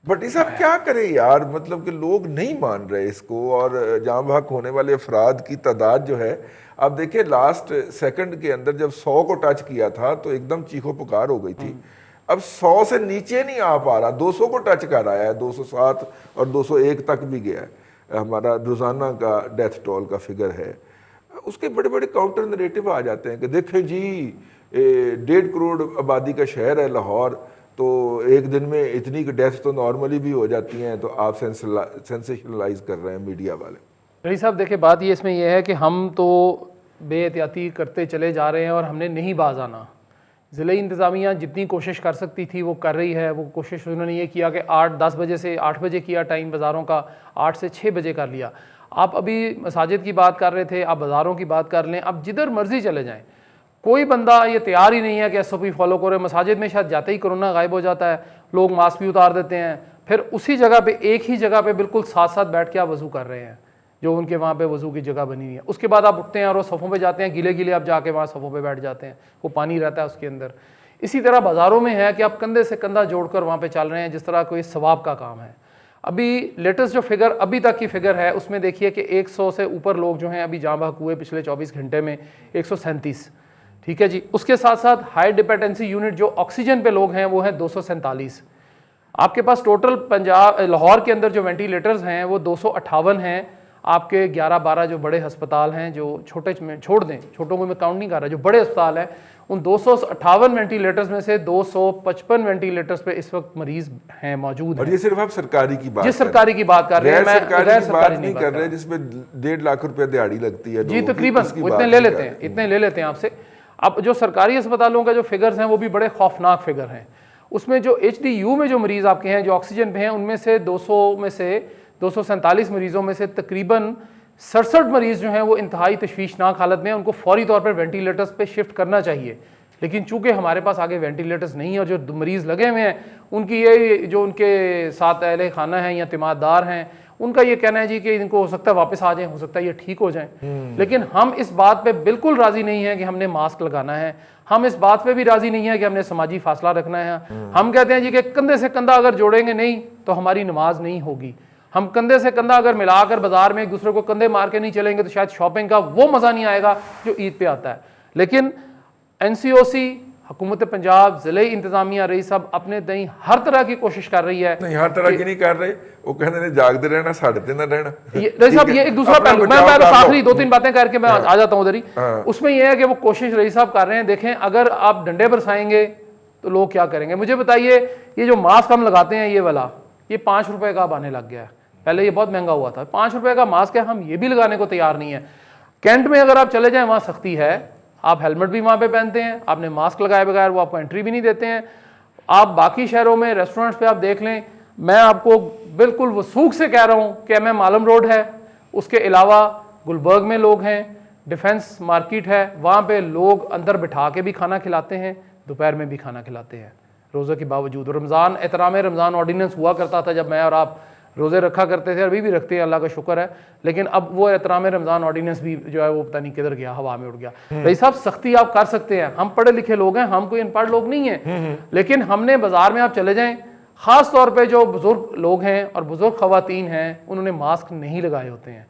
بٹی صاحب کیا کریں یار، مطلب کہ لوگ نہیں مان رہے اس کو، اور جاں بحق ہونے والے افراد کی تعداد جو ہے، آپ دیکھیں لاسٹ سیکنڈ کے اندر جب 100 کو ٹچ کیا تھا تو ایک دم چیخو پکار ہو گئی تھی، اب 100 سے نیچے نہیں آ پا رہا، 200 کو ٹچ کر آیا ہے، 207 اور 201 تک بھی گیا ہے، ہمارا روزانہ کا ڈیتھ ٹول کا فگر ہے۔ اس کے بڑے بڑے کاؤنٹر نریٹو آ جاتے ہیں کہ دیکھیں جی 1.5 کروڑ آبادی کا شہر ہے لاہور, تو ایک دن میں اتنی ڈیتھ تو نارملی بھی ہو جاتی ہیں, تو آپ سینسیشنلائز کر رہے ہیں میڈیا والے. رئیس صاحب دیکھیں بات یہ اس میں یہ ہے کہ ہم تو بے احتیاطی کرتے چلے جا رہے ہیں اور ہم نے نہیں باز آنا. ضلعی انتظامیہ جتنی کوشش کر سکتی تھی وہ کر رہی ہے. وہ کوشش انہوں نے یہ کیا کہ 10 بجے سے 8 بجے کیا ٹائم بازاروں کا, 8 سے 6 بجے کر لیا. آپ ابھی مساجد کی بات کر رہے تھے, آپ بازاروں کی بات کر لیں, آپ جدھر مرضی چلے جائیں, کوئی بندہ یہ تیار ہی نہیں ہے کہ SOP فالو کرے. مساجد میں شاید جاتے ہی کرونا غائب ہو جاتا ہے, لوگ ماسک بھی اتار دیتے ہیں, پھر اسی جگہ پہ ایک ہی جگہ پہ بالکل ساتھ ساتھ بیٹھ کے آپ وضو کر رہے ہیں جو ان کے وہاں پہ وضو کی جگہ بنی ہوئی ہے. اس کے بعد آپ اٹھتے ہیں اور وہ صفوں پہ جاتے ہیں, گیلے گیلے آپ جا کے وہاں صفوں پہ بیٹھ جاتے ہیں, وہ پانی رہتا ہے اس کے اندر. اسی طرح بازاروں میں ہے کہ آپ کندھے سے کندھا جوڑ کر وہاں پہ چل رہے ہیں جس طرح کوئی ثواب کا کام ہے. ابھی لیٹسٹ جو فگر ابھی تک کی فگر ہے اس میں دیکھیے کہ 100 سے اوپر لوگ جو ہیں ابھی جاں بحق ہوئے پچھلے 24 گھنٹے میں, 137. ٹھیک ہے جی. اس کے ساتھ ساتھ ہائی ڈپینڈنسی یونٹ جو آکسیجن پہ لوگ ہیں وہ ہیں 247. آپ کے پاس ٹوٹل لاہور کے اندر جو وینٹیلیٹرز ہیں وہ 258 ہیں. آپ کے 11-12 جو بڑے ہسپتال ہیں, جو چھوٹے میں چھوڑ دیں, چھوٹوں کو میں کاؤنٹ نہیں کر رہا, جو بڑے ہسپتال ہیں ان 258 وینٹیلیٹرز میں سے 255 وینٹیلیٹرز پہ اس وقت مریض ہیں موجود ہیں. اور یہ صرف آپ سرکاری کی بات, جس سرکاری کی بات کر رہے ہیں, میں غیر سرکاری نہیں کر رہے جس میں 1.5 لاکھ روپے دیہاڑی لگتی ہے. جی تقریباً اتنے لے لیتے ہیں آپ سے. اب جو سرکاری اسپتالوں کا جو فگرز ہیں وہ بھی بڑے خوفناک فگر ہیں. اس میں جو HDU میں جو مریض آپ کے ہیں جو آکسیجن پہ ہیں, ان میں سے 247 مریضوں میں سے تقریباً 67 مریض جو ہیں وہ انتہائی تشویشناک حالت میں ہیں. ان کو فوری طور پر وینٹیلیٹرز پہ شفٹ کرنا چاہیے, لیکن چونکہ ہمارے پاس آگے وینٹیلیٹرز نہیں ہیں اور جو مریض لگے ہوئے ہیں ان کی یہ جو ان کے ساتھ اہل خانہ ہیں یا تیماردار ہیں ان کا یہ کہنا ہے جی کہ ان کو ہو سکتا ہے واپس آ جائیں, ہو سکتا ہے یہ ٹھیک ہو جائیں. لیکن ہم اس بات پہ بالکل راضی نہیں ہیں کہ ہم نے ماسک لگانا ہے. ہم اس بات پہ بھی راضی نہیں ہے کہ ہم نے سماجی فاصلہ رکھنا ہے. ہم کہتے ہیں جی کہ کندھے سے کندھا اگر جوڑیں گے نہیں تو ہماری نماز نہیں ہوگی. ہم کندھے سے کندھا اگر ملا کر بازار میں ایک دوسرے کو کندھے مار کے نہیں چلیں گے تو شاید شاپنگ کا وہ مزہ نہیں آئے گا جو عید پہ آتا ہے. لیکن NCOC, حکومت پنجاب, ضلعی انتظامیہ, رئیس صاحب اپنے دہیں ہر طرح کی کوشش کر رہی ہے. نہیں ہر طرح کی نہیں کر رہے, وہ کہتے ہیں جاگتے رہنا, ساڑھتے نہ رہنا. رئیس صاحب یہ ایک دوسرا پہلو, میں آخری 2-3 باتیں کر کے میں آ جاتا ہوں ادھر ہی. اس میں یہ ہے کہ وہ کوشش رئیس صاحب کر رہے ہیں. دیکھیں اگر آپ ڈنڈے برسائیں گے تو لوگ کیا کریں گے. مجھے بتائیے یہ جو ماسک ہم لگاتے ہیں یہ والا, یہ 5 روپے کا اب آنے لگ گیا ہے. پہلے یہ بہت مہنگا ہوا تھا. 5 روپے کا ماسک ہے, ہم یہ بھی لگانے کو تیار نہیں ہے. کینٹ میں اگر آپ چلے جائیں وہاں سختی ہے, آپ ہیلمٹ بھی وہاں پہ پہنتے ہیں, آپ نے ماسک لگائے بغیر وہ آپ کو انٹری بھی نہیں دیتے ہیں. آپ باقی شہروں میں ریسٹورنٹس پہ آپ دیکھ لیں, میں آپ کو بالکل وثوق سے کہہ رہا ہوں کہ MM عالم روڈ ہے, اس کے علاوہ گلبرگ میں لوگ ہیں, ڈیفنس مارکیٹ ہے, وہاں پہ لوگ اندر بٹھا کے بھی کھانا کھلاتے ہیں, دوپہر میں بھی کھانا کھلاتے ہیں روزے کے باوجود. رمضان, احترام رمضان آرڈیننس ہوا کرتا تھا جب میں اور آپ روزے رکھا کرتے تھے, ابھی بھی رکھتے ہیں اللہ کا شکر ہے, لیکن اب وہ احترام رمضان آرڈیننس بھی جو ہے وہ پتہ نہیں کدھر گیا, ہوا میں اڑ گیا. رئیس صاحب سختی آپ کر سکتے ہیں, ہم پڑھے لکھے لوگ ہیں, ہم کوئی ان پڑھ لوگ نہیں ہیں, لیکن ہم نے بازار میں آپ چلے جائیں, خاص طور پہ جو بزرگ لوگ ہیں اور بزرگ خواتین ہیں انہوں نے ماسک نہیں لگائے ہوتے ہیں.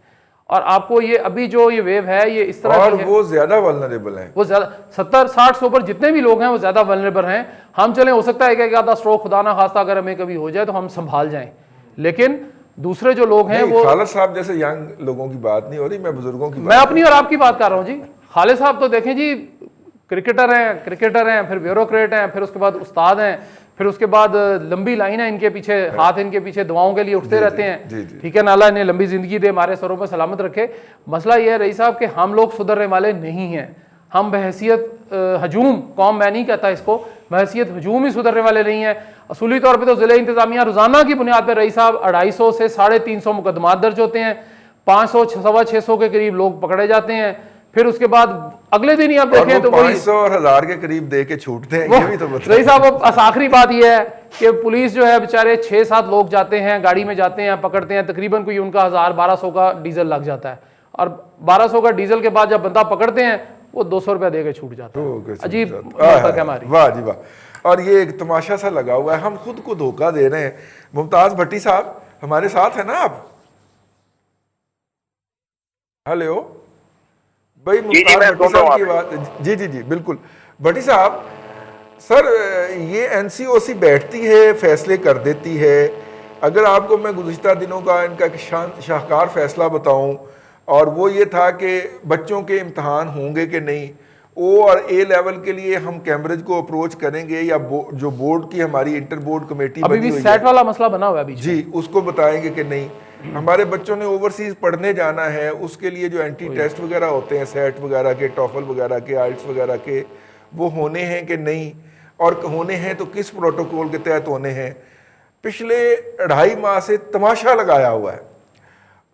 اور آپ کو یہ ابھی جو یہ ویو ہے یہ اس طرح اور وہ زیادہ ولنریبل ہیں, وہ زیادہ 70-60 اوپر جتنے بھی لوگ ہیں وہ زیادہ ولنریبل ہیں. ہم چلیں ہو سکتا ہے کہ ایک آدھا اسٹروک خدا نہ خواستہ اگر ہمیں کبھی ہو جائے تو ہم سنبھال جائیں, لیکن دوسرے جو لوگ ہیں وہ خالد صاحب جیسے ینگ لوگوں کی بات نہیں ہو رہی, میں بزرگوں کی میں اپنی اور آپ کی بات کر رہا ہوں. جی خالد صاحب تو دیکھیں جی کرکٹر ہیں, پھر بیوروکریٹ ہیں, پھر اس کے بعد استاد ہیں, پھر اس کے بعد لمبی لائن ہے ان کے پیچھے, ہاتھ ان کے پیچھے دعاؤں کے لیے اٹھتے رہتے ہیں. ٹھیک ہے نا, اللہ انہیں لمبی زندگی دے, ہمارے سروں پہ سلامت رکھے. مسئلہ یہ ہے رئیس صاحب کہ ہم لوگ سدھرنے والے نہیں ہیں. ہم بحیثیت ہجوم قوم, میں نہیں کہتا اس کو, بحیثیت ہجوم ہی سدھرنے والے نہیں ہیں. اصولی طور پہ تو ضلع انتظامیہ روزانہ کی بنیاد پہ رئیس صاحب 250 سے 350 مقدمات درج ہوتے ہیں, 500-600 کے قریب لوگ پکڑے جاتے ہیں. پھر اس کے بعد اگلے دن ہی آپ دیکھیں تو 500 اور 1000 کے قریب دے کے چھوٹتے ہیں. یہ بھی تو رئیس صاحب آخری بات یہ ہے کہ پولیس جو ہے بیچارے 6-7 لوگ جاتے ہیں, گاڑی میں جاتے ہیں, پکڑتے ہیں, تقریباً کوئی ان کا 1000-1200 کا ڈیزل لگ جاتا ہے, اور 1200 کا ڈیزل کے بعد جب بندہ پکڑتے ہیں وہ 200 روپیہ دے کے چھوٹ جاتا ہے. عجیب بات ہے ہماری. واہ جی واہ. اور یہ ایک تماشا سا لگا ہوا ہے, ہم خود کو دھوکہ دے رہے ہیں. ممتاز بھٹی صاحب ہمارے ساتھ ہیں نا آپ؟ ہیلو بھائی, ممتاز بھٹی صاحب کی بات. جی جی جی بالکل. بھٹی صاحب سر, یہ NCOC بیٹھتی ہے, فیصلے کر دیتی ہے. اگر آپ کو میں گزشتہ دنوں کا ان کا ایک شاہکار فیصلہ بتاؤں, اور وہ یہ تھا کہ بچوں کے امتحان ہوں گے کہ نہیں, او اور اے لیول کے لیے ہم کیمبرج کو اپروچ کریں گے یا جو بورڈ کی ہماری انٹر بورڈ کمیٹی ابھی بنی بھی ہوئی سیٹ ہے والا مسئلہ بنا ہوا ہے ابھی جی اس کو بتائیں گے کہ نہیں ہمارے بچوں نے اوورسیز پڑھنے جانا ہے اس کے لیے جو اینٹی ٹیسٹ وغیرہ ہوتے ہیں سیٹ وغیرہ کے ٹوفل وغیرہ کے آئلٹس وغیرہ کے وہ ہونے ہیں کہ نہیں اور ہونے ہیں تو کس پروٹوکول کے تحت ہونے ہیں. پچھلے 2.5 ماہ سے تماشا لگایا ہوا ہے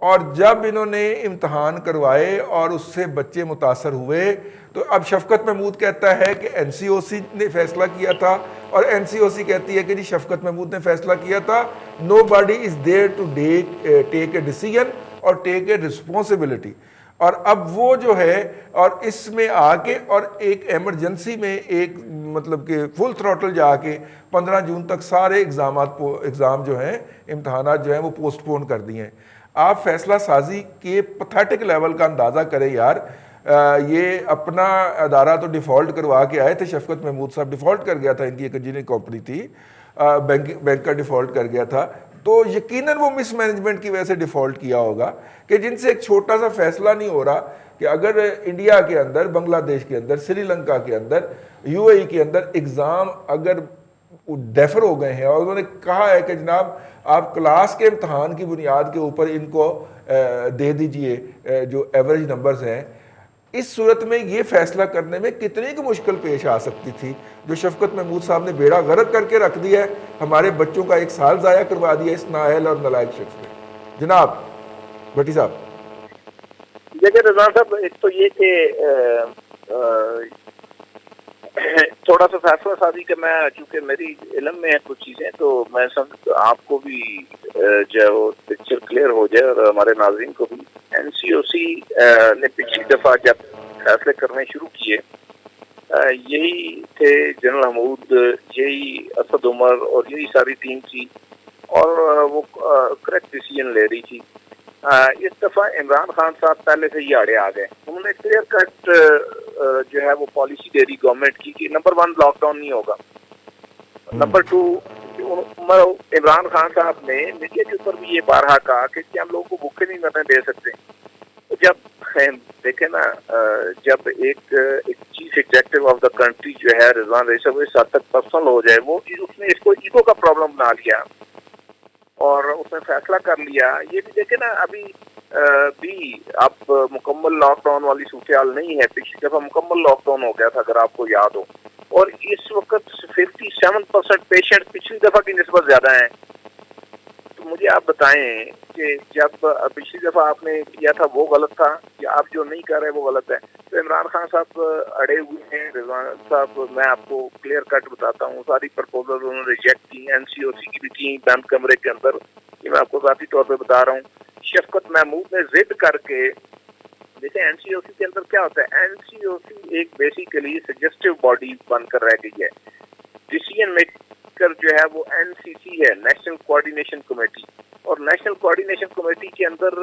اور جب انہوں نے امتحان کروائے اور اس سے بچے متاثر ہوئے تو اب شفقت محمود کہتا ہے کہ این سی او سی نے فیصلہ کیا تھا اور این سی او سی کہتی ہے کہ جی شفقت محمود نے فیصلہ کیا تھا. Nobody is there to take a decision اور ٹیک اے رسپانسبلٹی. اور اب وہ جو ہے اور اس میں آ کے اور ایک ایمرجنسی میں ایک مطلب کہ فل تھروٹل جا کے 15 جون تک سارے ایگزام جو ہیں امتحانات جو ہیں وہ پوسٹ پون کر دیے ہیں. آپ فیصلہ سازی کے پتھیٹک لیول کا اندازہ کریں یار. یہ اپنا ادارہ تو ڈیفالٹ کروا کے آئے تھے. شفقت محمود صاحب ڈیفالٹ کر گیا تھا, ان کی ایک انجینئرنگ کمپنی تھی, بینک کا ڈیفالٹ کر گیا تھا. تو یقیناً وہ مس مینجمنٹ کی وجہ سے ڈیفالٹ کیا ہوگا کہ جن سے ایک چھوٹا سا فیصلہ نہیں ہو رہا کہ اگر انڈیا کے اندر, بنگلہ دیش کے اندر, سری لنکا کے اندر, یو اے ای کے اندر ایگزام اگر ڈیفر ہو گئے ہیں اور انہوں نے کہا ہے کہ جناب آپ کلاس کے امتحان کی بنیاد کے اوپر ان کو دے دیجئے جو ایوریج نمبرز ہیں, اس صورت میں یہ فیصلہ کرنے میں کتنی کی مشکل پیش آ سکتی تھی جو شفقت محمود صاحب نے بیڑا غرق کر کے رکھ دیا ہے. ہمارے بچوں کا 1 سال ضائع کروا دیا اس نااہل اور نالائق شخص نے. جناب بھٹی صاحب. دیکھیں رضوان صاحب, ایک تو یہ کہ تھوڑا سا فیصلہ سازی کا میں چونکہ میری علم میں ہے کچھ چیزیں تو میں آپ کو بھی جو پکچر کلیئر ہو جائے اور ہمارے ناظرین کو بھی. این سی او سی نے پچھلی دفعہ جب فیصلے کرنے شروع کیے یہی تھے جنرل حمود, یہی اسد عمر اور یہی ساری ٹیم تھی اور وہ کریکٹ ڈیسیژن لے رہی تھی. اس دفعہ عمران خان صاحب پہلے سے ہی آڑے آ گئے. انہوں نے کلیئر کٹ جو ہے وہ پالیسی دے رہی گورنمنٹ کی کہ نمبر 1 لاک ڈاؤن نہیں ہوگا. نمبر 2 عمران خان صاحب نے میڈیا کے اوپر بھی یہ بارہا کہا کہ ہم لوگوں کو بھوکے نہیں مرنے دے سکتے. جب دیکھیں نا, جب ایک chief executive of the country جو ہے رضوان رئیس صاحب اس حد تک پرسنل ہو جائے, وہ اس نے اس کو ایگو کا پرابلم بنا لیا اور اس نے فیصلہ کر لیا. یہ بھی دیکھیں نا ابھی بھی اب مکمل لاک ڈاؤن والی صورتحال نہیں ہے. پچھلی دفعہ مکمل لاک ڈاؤن ہو گیا تھا اگر آپ کو یاد ہو, اور اس وقت 57% پیشنٹ پچھلی دفعہ کی نسبت زیادہ ہیں. تو مجھے آپ بتائیں کہ جب پچھلی دفعہ آپ نے کیا تھا وہ غلط تھا یا آپ جو نہیں کر رہے وہ غلط ہے. تو عمران خان صاحب اڑے ہوئے ہیں رضوان صاحب. میں آپ کو کلیئر کٹ بتاتا ہوں, ساری پرپوزل انہوں نے ریجیکٹ کی. این سی او سی کی بھی تھی بند کمرے کے اندر, یہ میں آپ کو ذاتی طور پہ بتا رہا ہوں. شفقت محمود نے ضد کر کے, دیکھیں این سی او سی کے اندر کیا ہوتا ہے, این سی او سی ایک بیسیکلی سجیسٹو باڈی بن کر رہ گئی ہے. ڈیسیژن میکر جو ہے وہ این سی سی ہے, نیشنل کوآرڈینیشن کمیٹی. اور نیشنل کوآرڈینیشن کمیٹی کے اندر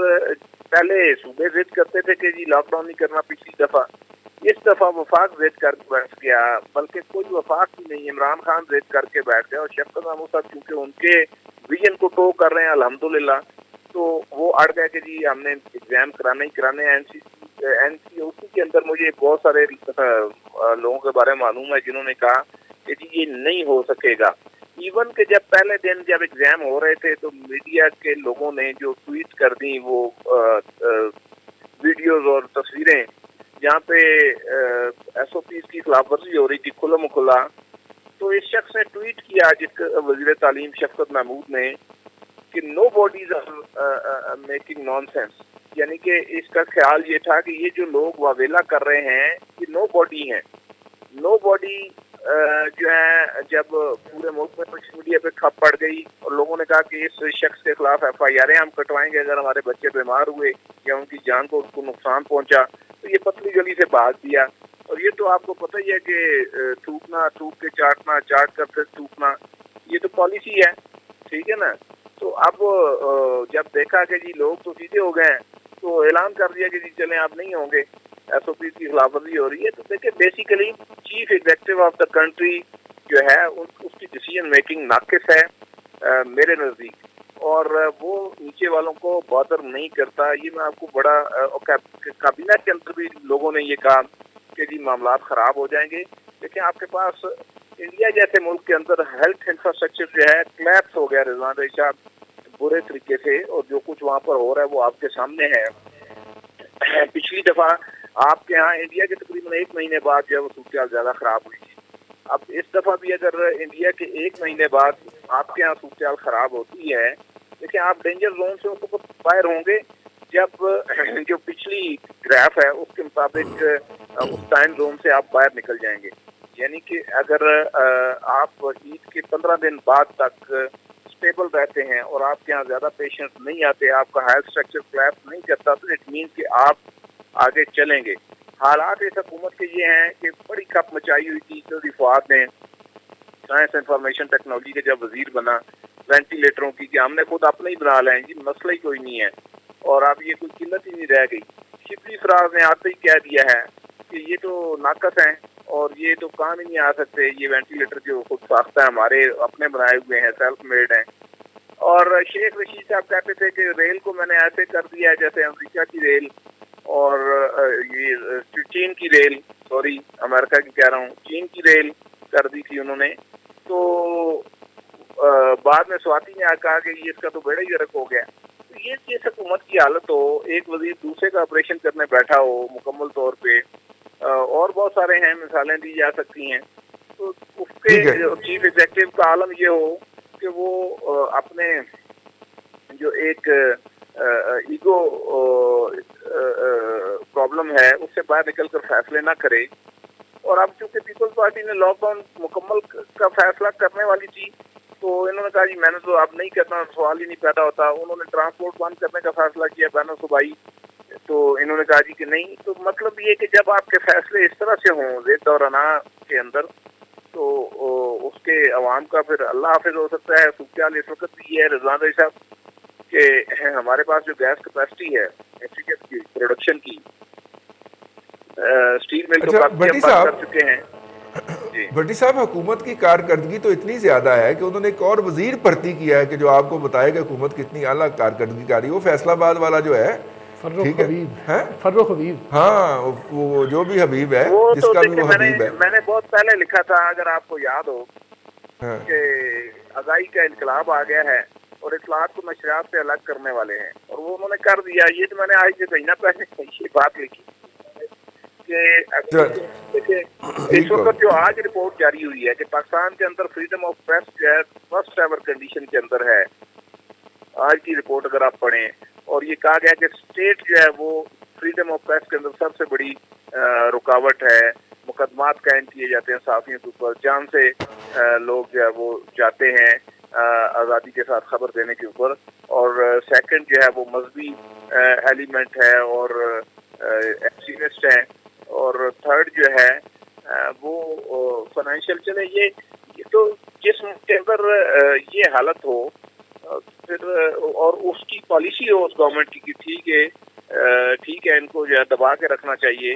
پہلے صوبے ضد کرتے تھے کہ جی لاک ڈاؤن نہیں کرنا پچھلی دفعہ. اس دفعہ وفاق ضد کر کے بیٹھ گیا, بلکہ کوئی وفاق بھی نہیں, عمران خان ضد کر کے بیٹھ گیا. اور شفقت محمود صاحب کیونکہ ان کے ویژن کو ٹو کر رہے ہیں الحمدللہ, تو وہ اڑ گئے کہ جی ہم نے ایگزام کرانے ہی کرانے. این سی او سی کے اندر مجھے بہت سارے لوگوں کے بارے میں معلوم ہے جنہوں نے کہا کہ جی یہ نہیں ہو سکے گا. ایون کہ جب پہلے دن جب ایگزام ہو رہے تھے تو میڈیا کے لوگوں نے جو ٹویٹ کر دی وہ ویڈیوز اور تصویریں جہاں پہ ایس او پیز کی خلاف ورزی ہو رہی تھی کھلم کھلا, تو اس شخص نے ٹویٹ کیا وزیر تعلیم شفقت محمود نے کہ nobody are making nonsense. یعنی کہ اس کا خیال یہ تھا کہ یہ جو لوگ واویلا کر رہے ہیں یہ نو باڈی ہیں. نو باڈی جو ہے جب پورے ملک میں سوشل میڈیا پہ کھپ پڑ گئی اور لوگوں نے کہا کہ اس شخص کے خلاف ایف آئی آریں ہم کٹوائیں گے اگر ہمارے بچے بیمار ہوئے یا ان کی جان کو اس کو نقصان پہنچا, تو یہ پتلی گلی سے بھاگ دیا. اور یہ تو آپ کو پتہ ہی ہے کہ تھوکنا, تھوک کے چاٹنا, چاٹ کر پھر تھوکنا, یہ تو پالیسی ہے, ٹھیک ہے نا. تو اب جب دیکھا کہ جی لوگ تو سیدھے ہو گئے ہیں تو اعلان کر دیا کہ جی چلیں آپ نہیں ہوں گے, ایس او پی کی خلاف ورزی ہو رہی ہے. تو دیکھیں basically chief executive of the country جو ہے اس کی ڈیسیژن میکنگ ناقص ہے میرے نزدیک, اور وہ نیچے والوں کو بادر نہیں کرتا. یہ میں آپ کو بڑا کابینہ کے اندر بھی لوگوں نے یہ کہا کہ جی معاملات خراب ہو جائیں گے، لیکن آپ کے پاس انڈیا جیسے ملک کے اندر ہیلتھ انفراسٹرکچر جو ہے کلیپس ہو گیا رضوان رضی صاحب برے طریقے سے، اور جو کچھ وہاں پر ہو رہا ہے وہ آپ کے سامنے ہے۔ پچھلی دفعہ آپ کے ہاں انڈیا کے تقریباً 1 مہینے بعد جو ہے وہ صورتحال زیادہ خراب ہوئی تھی۔ اب اس دفعہ بھی اگر انڈیا کے 1 مہینے بعد آپ کے ہاں صورتحال خراب ہوتی ہے، دیکھیں آپ ڈینجر زون سے اس وقت باہر ہوں گے جب جو پچھلی گراف ہے اس کے مطابق اس ٹائم زون سے آپ باہر نکل جائیں گے۔ یعنی کہ اگر آپ عید کے 15 دن بعد تک اسٹیبل رہتے ہیں اور آپ کے یہاں زیادہ پیشنٹ نہیں آتے، آپ کا ہیلتھ اسٹرکچر کلیپس نہیں کرتا، تو اٹ مینس کہ آپ آگے چلیں گے۔ حالات اس حکومت کے یہ ہیں کہ بڑی کھپ مچائی ہوئی تھی چودھری فواد نے سائنس انفارمیشن ٹیکنالوجی کے جب وزیر بنا، وینٹیلیٹروں کی کہ ہم نے خود اپنے ہی بنا لیں جی، مسئلہ ہی کوئی نہیں ہے، اور اب یہ کوئی قلت ہی نہیں رہ گئی۔ شبلی فراز نے آتے ہی کہہ دیا ہے کہ یہ تو ناقص ہیں اور یہ تو کام ہی نہیں آ سکتے، یہ وینٹیلیٹر جو خود ساختہ ہے ہمارے اپنے بنائے ہوئے ہیں، سیلف میڈ ہیں۔ اور شیخ رشید صاحب کہتے تھے کہ ریل کو میں نے ایسے کر دیا ہے جیسے امریکہ کی ریل اور یہ چین کی ریل، سوری امریکہ کی کہہ رہا ہوں، چین کی ریل کر دی تھی انہوں نے۔ تو بعد میں سواتی نے کہا کہ یہ اس کا تو بیڑا ہی غرق ہو گیا۔ تو یہ جس حکومت کی حالت ہو، ایک وزیر دوسرے کا آپریشن کرنے بیٹھا ہو مکمل طور پہ، اور بہت سارے ہیں، مثالیں دی جا سکتی ہیں، تو اس کے چیف ایگزیکٹو کا عالم یہ ہو کہ وہ اپنے جو ایک ایگو پرابلم ہے اس سے باہر نکل کر فیصلے نہ کرے۔ اور اب چونکہ پیپلز پارٹی نے لاک ڈاؤن مکمل کا فیصلہ کرنے والی تھی، تو انہوں نے کہا جی میں نے تو اب نہیں کرنا، سوال ہی نہیں پیدا ہوتا۔ انہوں نے ٹرانسپورٹ بند کرنے کا فیصلہ کیا بین الصوبائی، تو انہوں نے کہا جی کہ نہیں۔ تو مطلب یہ کہ جب آپ کے فیصلے اس طرح سے ہوں ضد اور انا کے اندر، تو اس کے عوام کا پھر اللہ حافظ ہو سکتا ہے۔ صورتحال اس وقت بھی یہ ہے رضوان رضی صاحب کہ ہمارے پاس جو گیس کیپیسٹی ہے کی پروڈکشن کی، اسٹیل مل تو کافی ہم بند کر چکے ہیں۔ بھٹی صاحب، حکومت کی کارکردگی تو اتنی زیادہ ہے کہ انہوں نے ایک اور وزیر بھرتی کیا ہے کہ جو آپ کو بتائے کہ حکومت کتنی اعلیٰ کارکردگی کر رہی ہے۔ وہ فیصل آباد والا جو ہے فروخ حبیب، ہاں وہ جو بھی حبیب ہے، جس کا بھی وہ حبیب ہے، میں نے بہت پہلے لکھا تھا، اگر آپ کو یاد ہو، کہ آزائی کا انقلاب آ گیا ہے اور اطلاعات کو نشریات سے الگ کرنے والے ہیں، اور وہ انہوں نے کر دیا۔ یہ تو میں نے آج سے مہینہ پہلے یہ بات لکھی کہ اس وقت جو آج رپورٹ جاری ہوئی ہے کہ پاکستان کے اندر فریڈم آف پریس جو ہے فرسٹ ایور کنڈیشن کے اندر ہے، آج کی رپورٹ اگر آپ پڑھیں، اور یہ کہا گیا کہ اسٹیٹ جو ہے وہ فریڈم آف پریس کے اندر سب سے بڑی رکاوٹ ہے، مقدمات قائم کیے جاتے ہیں صحافیوں کے اوپر، جان سے لوگ جو ہے وہ جاتے ہیں آزادی کے ساتھ خبر دینے کے اوپر، اور سیکنڈ جو ہے وہ مذہبی ایلیمنٹ ہے اور ایکسٹریمسٹ ہیں، اور تھرڈ جو ہے وہ فائنینشیل۔ چلے یہ تو جس ملک کے اندر یہ حالت ہو پھر، اور اس کی پالیسی ہو اس گورنمنٹ کی کہ ٹھیک ہے ان کو جو ہے دبا کے رکھنا چاہیے،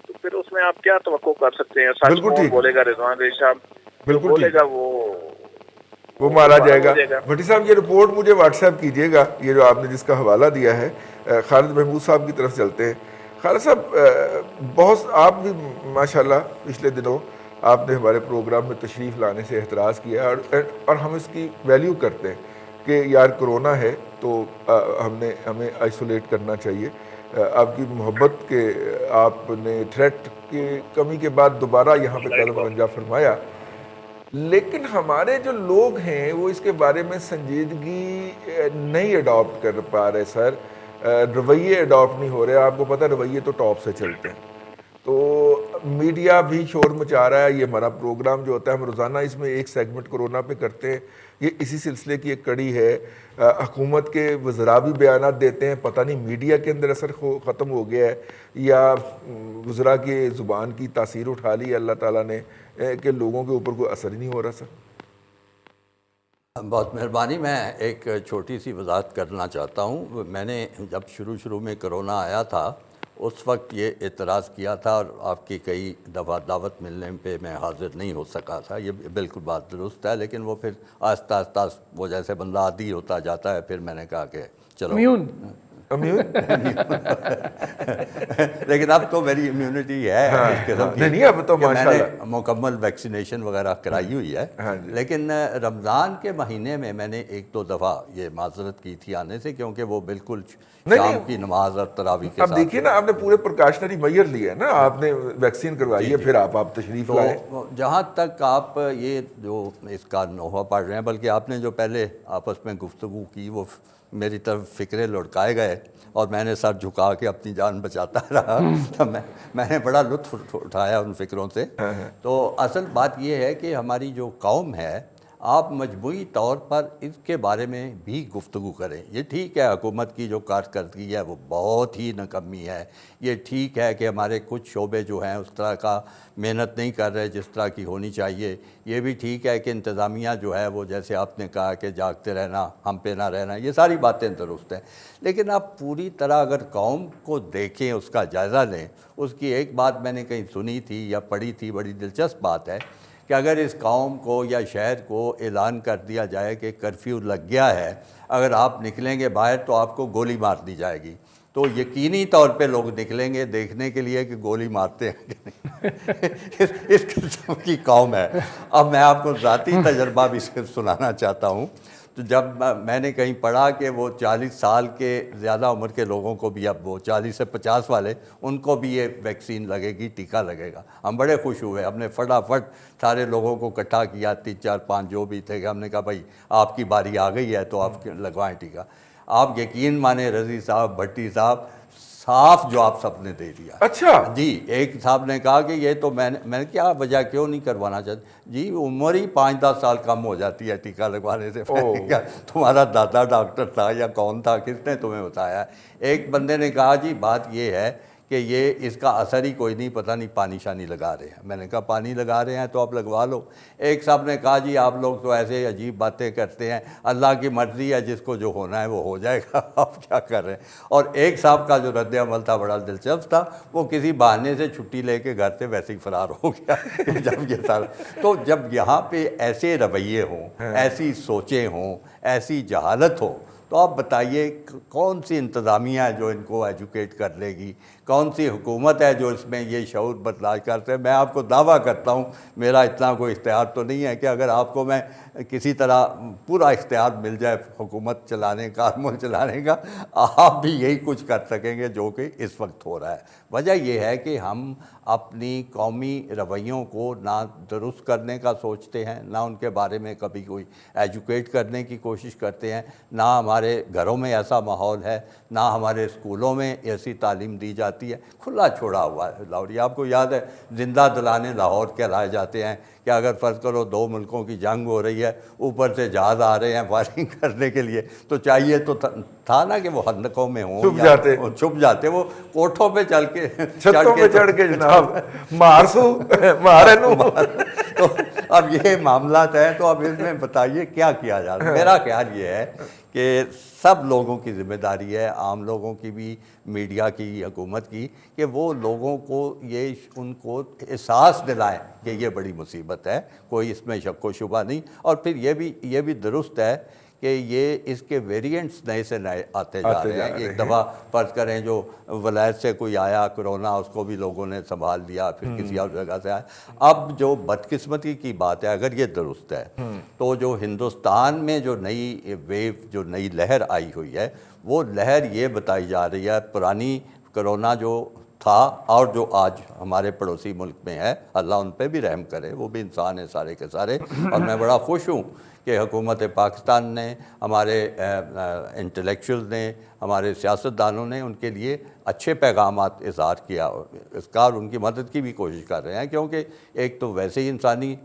تو پھر اس میں آپ کیا توقع کر سکتے ہیں؟ سچ کون بولے گا رضوان رضی صاحب؟ بالکل بولے گا وہ مارا جائے گا۔ بھٹی صاحب یہ رپورٹ مجھے واٹس ایپ کیجیے گا، یہ جو آپ نے جس کا حوالہ دیا ہے۔ خالد محمود صاحب کی طرف چلتے ہیں۔ خالد صاحب، بہت آپ بھی ماشاءاللہ پچھلے دنوں آپ نے ہمارے پروگرام میں تشریف لانے سے احتراز کیا، اور ہم اس کی ویلیو کرتے ہیں کہ یار کرونا ہے تو ہمیں آئسولیٹ کرنا چاہیے۔ آپ کی محبت کہ آپ نے تھریٹ کی کمی کے بعد دوبارہ یہاں پہ قدم رنجہ فرمایا، لیکن ہمارے جو لوگ ہیں وہ اس کے بارے میں سنجیدگی نہیں اڈاپٹ کر پا رہے سر، رویے اڈاپٹ نہیں ہو رہے۔ آپ کو پتہ رویے تو ٹاپ سے چلتے ہیں، تو میڈیا بھی شور مچا رہا ہے۔ یہ ہمارا پروگرام جو ہوتا ہے ہم روزانہ اس میں ایک سیگمنٹ کورونا پہ کرتے ہیں، یہ اسی سلسلے کی ایک کڑی ہے۔ حکومت کے وزراء بھی بیانات دیتے ہیں، پتہ نہیں میڈیا کے اندر اثر ختم ہو گیا ہے یا وزراء کی زبان کی تاثیر اٹھا لی ہے اللہ تعالیٰ نے کہ لوگوں کے اوپر کوئی اثر ہی نہیں ہو رہا سر۔ بہت مہربانی، میں ایک چھوٹی سی وضاحت کرنا چاہتا ہوں۔ میں نے جب شروع میں کرونا آیا تھا اس وقت یہ اعتراض کیا تھا، اور آپ کی کئی دفعہ دعوت ملنے پہ میں حاضر نہیں ہو سکا تھا، یہ بالکل بات درست ہے، لیکن وہ پھر آہستہ آہستہ وہ جیسے بندہ عادی ہوتا جاتا ہے، پھر میں نے کہا کہ چلو امیون لیکن اب تو میری امیونٹی ہے اس قسم کی، نہیں اب تو کہ میں ماشاء نے اللہ مکمل ویکسینیشن وغیرہ کرائی ہوئی ہے. لیکن رمضان کے مہینے میں میں نے ایک دو دفعہ یہ معذرت کی تھی آنے سے، کیونکہ وہ بالکل شام کی نماز اور تراویح کے اب ساتھ. دیکھیے نا، آپ نے پورے پریکاشنری میئر لیے نا، آپ نے ویکسین کروائی ہے، پھر آپ تشریف لائے. تو جہاں تک آپ یہ جو اس کا نوحہ پڑھ رہے ہیں، بلکہ آپ نے جو پہلے آپس میں گفتگو کی وہ میری طرف فکرے لڑکائے گئے اور میں نے سر جھکا کے اپنی جان بچاتا رہا. تو میں نے بڑا لطف اٹھایا ان فکروں سے. تو اصل بات یہ ہے کہ ہماری جو قوم ہے، آپ مجموعی طور پر اس کے بارے میں بھی گفتگو کریں. یہ ٹھیک ہے حکومت کی جو کارکردگی ہے وہ بہت ہی ناکامی ہے، یہ ٹھیک ہے کہ ہمارے کچھ شعبے جو ہیں اس طرح کا محنت نہیں کر رہے جس طرح کی ہونی چاہیے، یہ بھی ٹھیک ہے کہ انتظامیہ جو ہے وہ جیسے آپ نے کہا کہ جاگتے رہنا، ہم پہ نہ رہنا، یہ ساری باتیں درست ہیں. لیکن آپ پوری طرح اگر قوم کو دیکھیں، اس کا جائزہ لیں. اس کی ایک بات میں نے کہیں سنی تھی یا پڑھی تھی، بڑی دلچسپ بات ہے کہ اگر اس قوم کو یا شہر کو اعلان کر دیا جائے کہ کرفیو لگ گیا ہے، اگر آپ نکلیں گے باہر تو آپ کو گولی مار دی جائے گی، تو یقینی طور پہ لوگ نکلیں گے دیکھنے کے لیے کہ گولی مارتے ہیں کہ نہیں. اس قسم کی قوم ہے. اب میں آپ کو ذاتی تجربہ بھی سنانا چاہتا ہوں. تو جب میں نے کہیں پڑھا کہ وہ 40 سال کے زیادہ عمر کے لوگوں کو بھی، اب وہ 40 سے 50 والے، ان کو بھی یہ ویکسین لگے گی، ٹیکہ لگے گا. ہم بڑے خوش ہوئے. ہم نے فٹافٹ سارے لوگوں کو اکٹھا کیا، 3 4 5 جو بھی تھے، کہ ہم نے کہا بھائی آپ کی باری آ گئی ہے تو آپ لگوائیں ٹیکہ. آپ یقین مانیں رضی صاحب، بھٹی صاحب، صاف جواب سب نے دے دیا. اچھا جی، ایک صاحب نے کہا کہ یہ تو میں نے کیا وجہ کیوں نہیں کروانا چاہتے؟ جی عمر ہی 5-10 سال کم ہو جاتی ہے ٹیکہ لگوانے سے. میں نے کہا تمہارا دادا ڈاکٹر تھا یا کون تھا، کس نے تمہیں بتایا؟ ایک بندے نے کہا جی بات یہ ہے کہ یہ اس کا اثر ہی کوئی نہیں، پتہ نہیں پانی شانی لگا رہے ہیں. میں نے کہا پانی لگا رہے ہیں تو آپ لگوا لو. ایک صاحب نے کہا جی آپ لوگ تو ایسے عجیب باتیں کرتے ہیں، اللہ کی مرضی ہے، جس کو جو ہونا ہے وہ ہو جائے گا، آپ کیا کر رہے ہیں. اور ایک صاحب کا جو رد عمل تھا بڑا دلچسپ تھا، وہ کسی بہانے سے چھٹی لے کے گھر سے ویسے ہی فرار ہو گیا. جب یہ سارا تو جب یہاں پہ ایسے رویے ہوں، ایسی سوچیں ہوں، ایسی جہالت ہو، تو آپ بتائیے کون سی انتظامیہ ہے جو ان کو ایجوکیٹ کر لے گی؟ کون سی حکومت ہے جو اس میں یہ شعور برداشت کرتے ہیں؟ میں آپ کو دعویٰ کرتا ہوں میرا اتنا کوئی اختیار تو نہیں ہے کہ اگر آپ کو میں کسی طرح پورا اختیار مل جائے حکومت چلانے کا، ملک چلانے کا، آپ بھی یہی کچھ کر سکیں گے جو کہ اس وقت ہو رہا ہے. وجہ یہ ہے کہ ہم اپنی قومی رویوں کو نہ درست کرنے کا سوچتے ہیں، نہ ان کے بارے میں کبھی کوئی ایجوکیٹ کرنے کی کوشش کرتے ہیں، نہ ہمارے گھروں میں ایسا ماحول ہے، نہ ہمارے اسکولوں میں ایسی تعلیم دی جاتی ہے. کھلا چھوڑا ہوا ہے لاہور. آپ کو یاد ہے زندہ دلانے لاہور کہلائے جاتے ہیں کہ اگر فرض کرو 2 ملکوں کی جنگ ہو رہی ہے، اوپر سے جہاز آ رہے ہیں فائرنگ کرنے کے لیے، تو چاہیے تو تھا نا کہ وہ خندقوں میں ہوں، چھپ جاتے، وہ کوٹھوں پہ چل کے چھتوں پہ چڑھ کے جناب مارنو. تو اب یہ معاملات ہیں. تو اب اس میں بتائیے کیا کیا جائے. میرا خیال یہ ہے کہ سب لوگوں کی ذمہ داری ہے، عام لوگوں کی بھی، میڈیا کی، حکومت کی، کہ وہ لوگوں کو ان کو احساس دلائیں کہ یہ بڑی مصیبت ہے، کوئی اس میں شک و شبہ نہیں. اور پھر یہ بھی درست ہے کہ یہ اس کے ویریئنٹس نئے سے نئے آتے جا رہے ہیں. ایک دفعہ فرض کریں جو ولایت سے کوئی آیا کرونا، اس کو بھی لوگوں نے سنبھال لیا، پھر کسی اور جگہ سے آیا. اب جو بدقسمتی کی بات ہے، اگر یہ درست ہے تو جو ہندوستان میں جو نئی ویو، جو نئی لہر آئی ہوئی ہے، وہ لہر یہ بتائی جا رہی ہے پرانی کرونا جو تھا اور جو آج ہمارے پڑوسی ملک میں ہے، اللہ ان پہ بھی رحم کرے، وہ بھی انسان ہیں سارے کے سارے. اور میں بڑا خوش ہوں کہ حکومت پاکستان نے، ہمارے انٹلیکچوئل نے، ہمارے سیاستدانوں نے ان کے لیے اچھے پیغامات اظہار کیا، اس کا اور ان کی مدد کی بھی کوشش کر رہے ہیں. کیونکہ ایک تو ویسے ہی انسانی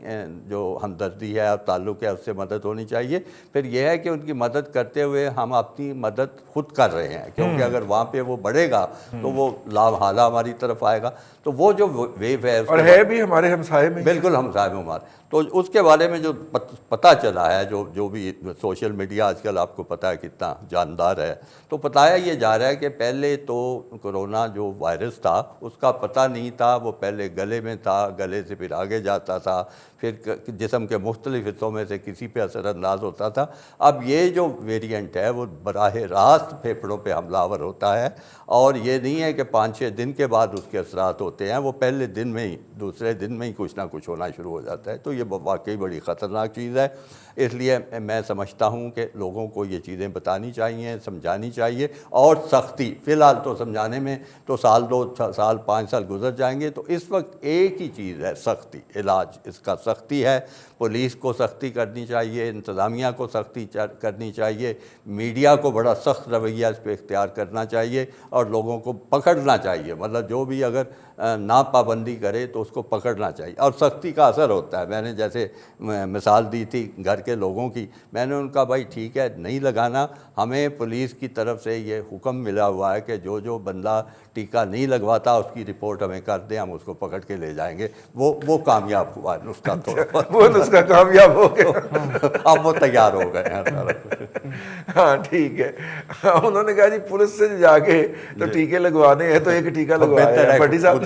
جو ہمدردی ہے اور تعلق ہے، اس سے مدد ہونی چاہیے. پھر یہ ہے کہ ان کی مدد کرتے ہوئے ہم اپنی مدد خود کر رہے ہیں، کیونکہ اگر وہاں پہ وہ بڑھے گا تو وہ لاحالہ ہماری طرف آئے گا. تو وہ جو ویو ہے، اور ہے بھی ہمارے ہمسائے میں، بالکل ہمسائے میں ہمارے. تو اس کے بارے میں جو پتہ چلا ہے، جو بھی سوشل میڈیا آج کل آپ کو پتہ ہے کتنا جاندار ہے، تو بتایا یہ جا رہا ہے کہ پہلے تو کرونا جو وائرس تھا اس کا پتہ نہیں تھا، وہ پہلے گلے میں تھا، گلے سے پھر آگے جاتا تھا، پھر جسم کے مختلف حصوں میں سے کسی پہ اثر انداز ہوتا تھا۔ اب یہ جو ویریئنٹ ہے وہ براہ راست پھیپھڑوں پہ حملہ آور ہوتا ہے، اور یہ نہیں ہے کہ 5-6 دن کے بعد اس کے اثرات ہوتے ہیں، وہ پہلے دن میں ہی، دوسرے دن میں ہی کچھ نہ کچھ ہونا شروع ہو جاتا ہے۔ تو یہ واقعی بڑی خطرناک چیز ہے، اس لیے میں سمجھتا ہوں کہ لوگوں کو یہ چیزیں بتانی چاہیے، سمجھانی چاہیے، اور سختی، فی الحال تو سمجھانے میں تو 2 سال 5 سال گزر جائیں گے، تو اس وقت ایک ہی چیز ہے سختی، علاج اس کا سختی ہے۔ پولیس کو سختی کرنی چاہیے، انتظامیہ کو سختی کرنی چاہیے، میڈیا کو بڑا سخت رویہ اس پہ اختیار کرنا چاہیے، اور لوگوں کو پکڑنا چاہیے، مطلب جو بھی اگر نا پابندی کرے تو اس کو پکڑنا چاہیے، اور سختی کا اثر ہوتا ہے۔ میں نے جیسے مثال دی تھی گھر کے لوگوں کی، میں نے ان کا بھائی ٹھیک ہے نہیں لگانا، ہمیں پولیس کی طرف سے یہ حکم ملا ہوا ہے کہ جو بندہ ٹیکہ نہیں لگواتا اس کی رپورٹ ہمیں کر دیں، ہم اس کو پکڑ کے لے جائیں گے۔ وہ کامیاب ہوا نسخہ، وہ نسخہ کامیاب ہو گیا، اب وہ تیار ہو گئے ہیں۔ ہاں ٹھیک ہے، انہوں نے کہا جی پولیس سے جا کے تو ٹیکے لگوانے ہیں تو ایک ٹیکہ لگوایا ہے بھٹی صاحب۔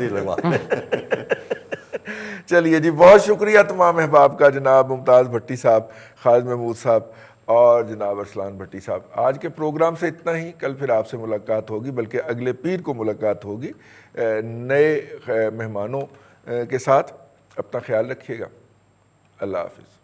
چلیے جی، بہت شکریہ تمام احباب کا، جناب ممتاز بھٹی صاحب، خالد محمود صاحب اور جناب ارسلان بھٹی صاحب۔ آج کے پروگرام سے اتنا ہی، کل پھر آپ سے ملاقات ہوگی، بلکہ اگلے پیر کو ملاقات ہوگی نئے مہمانوں کے ساتھ۔ اپنا خیال رکھیے گا، اللہ حافظ۔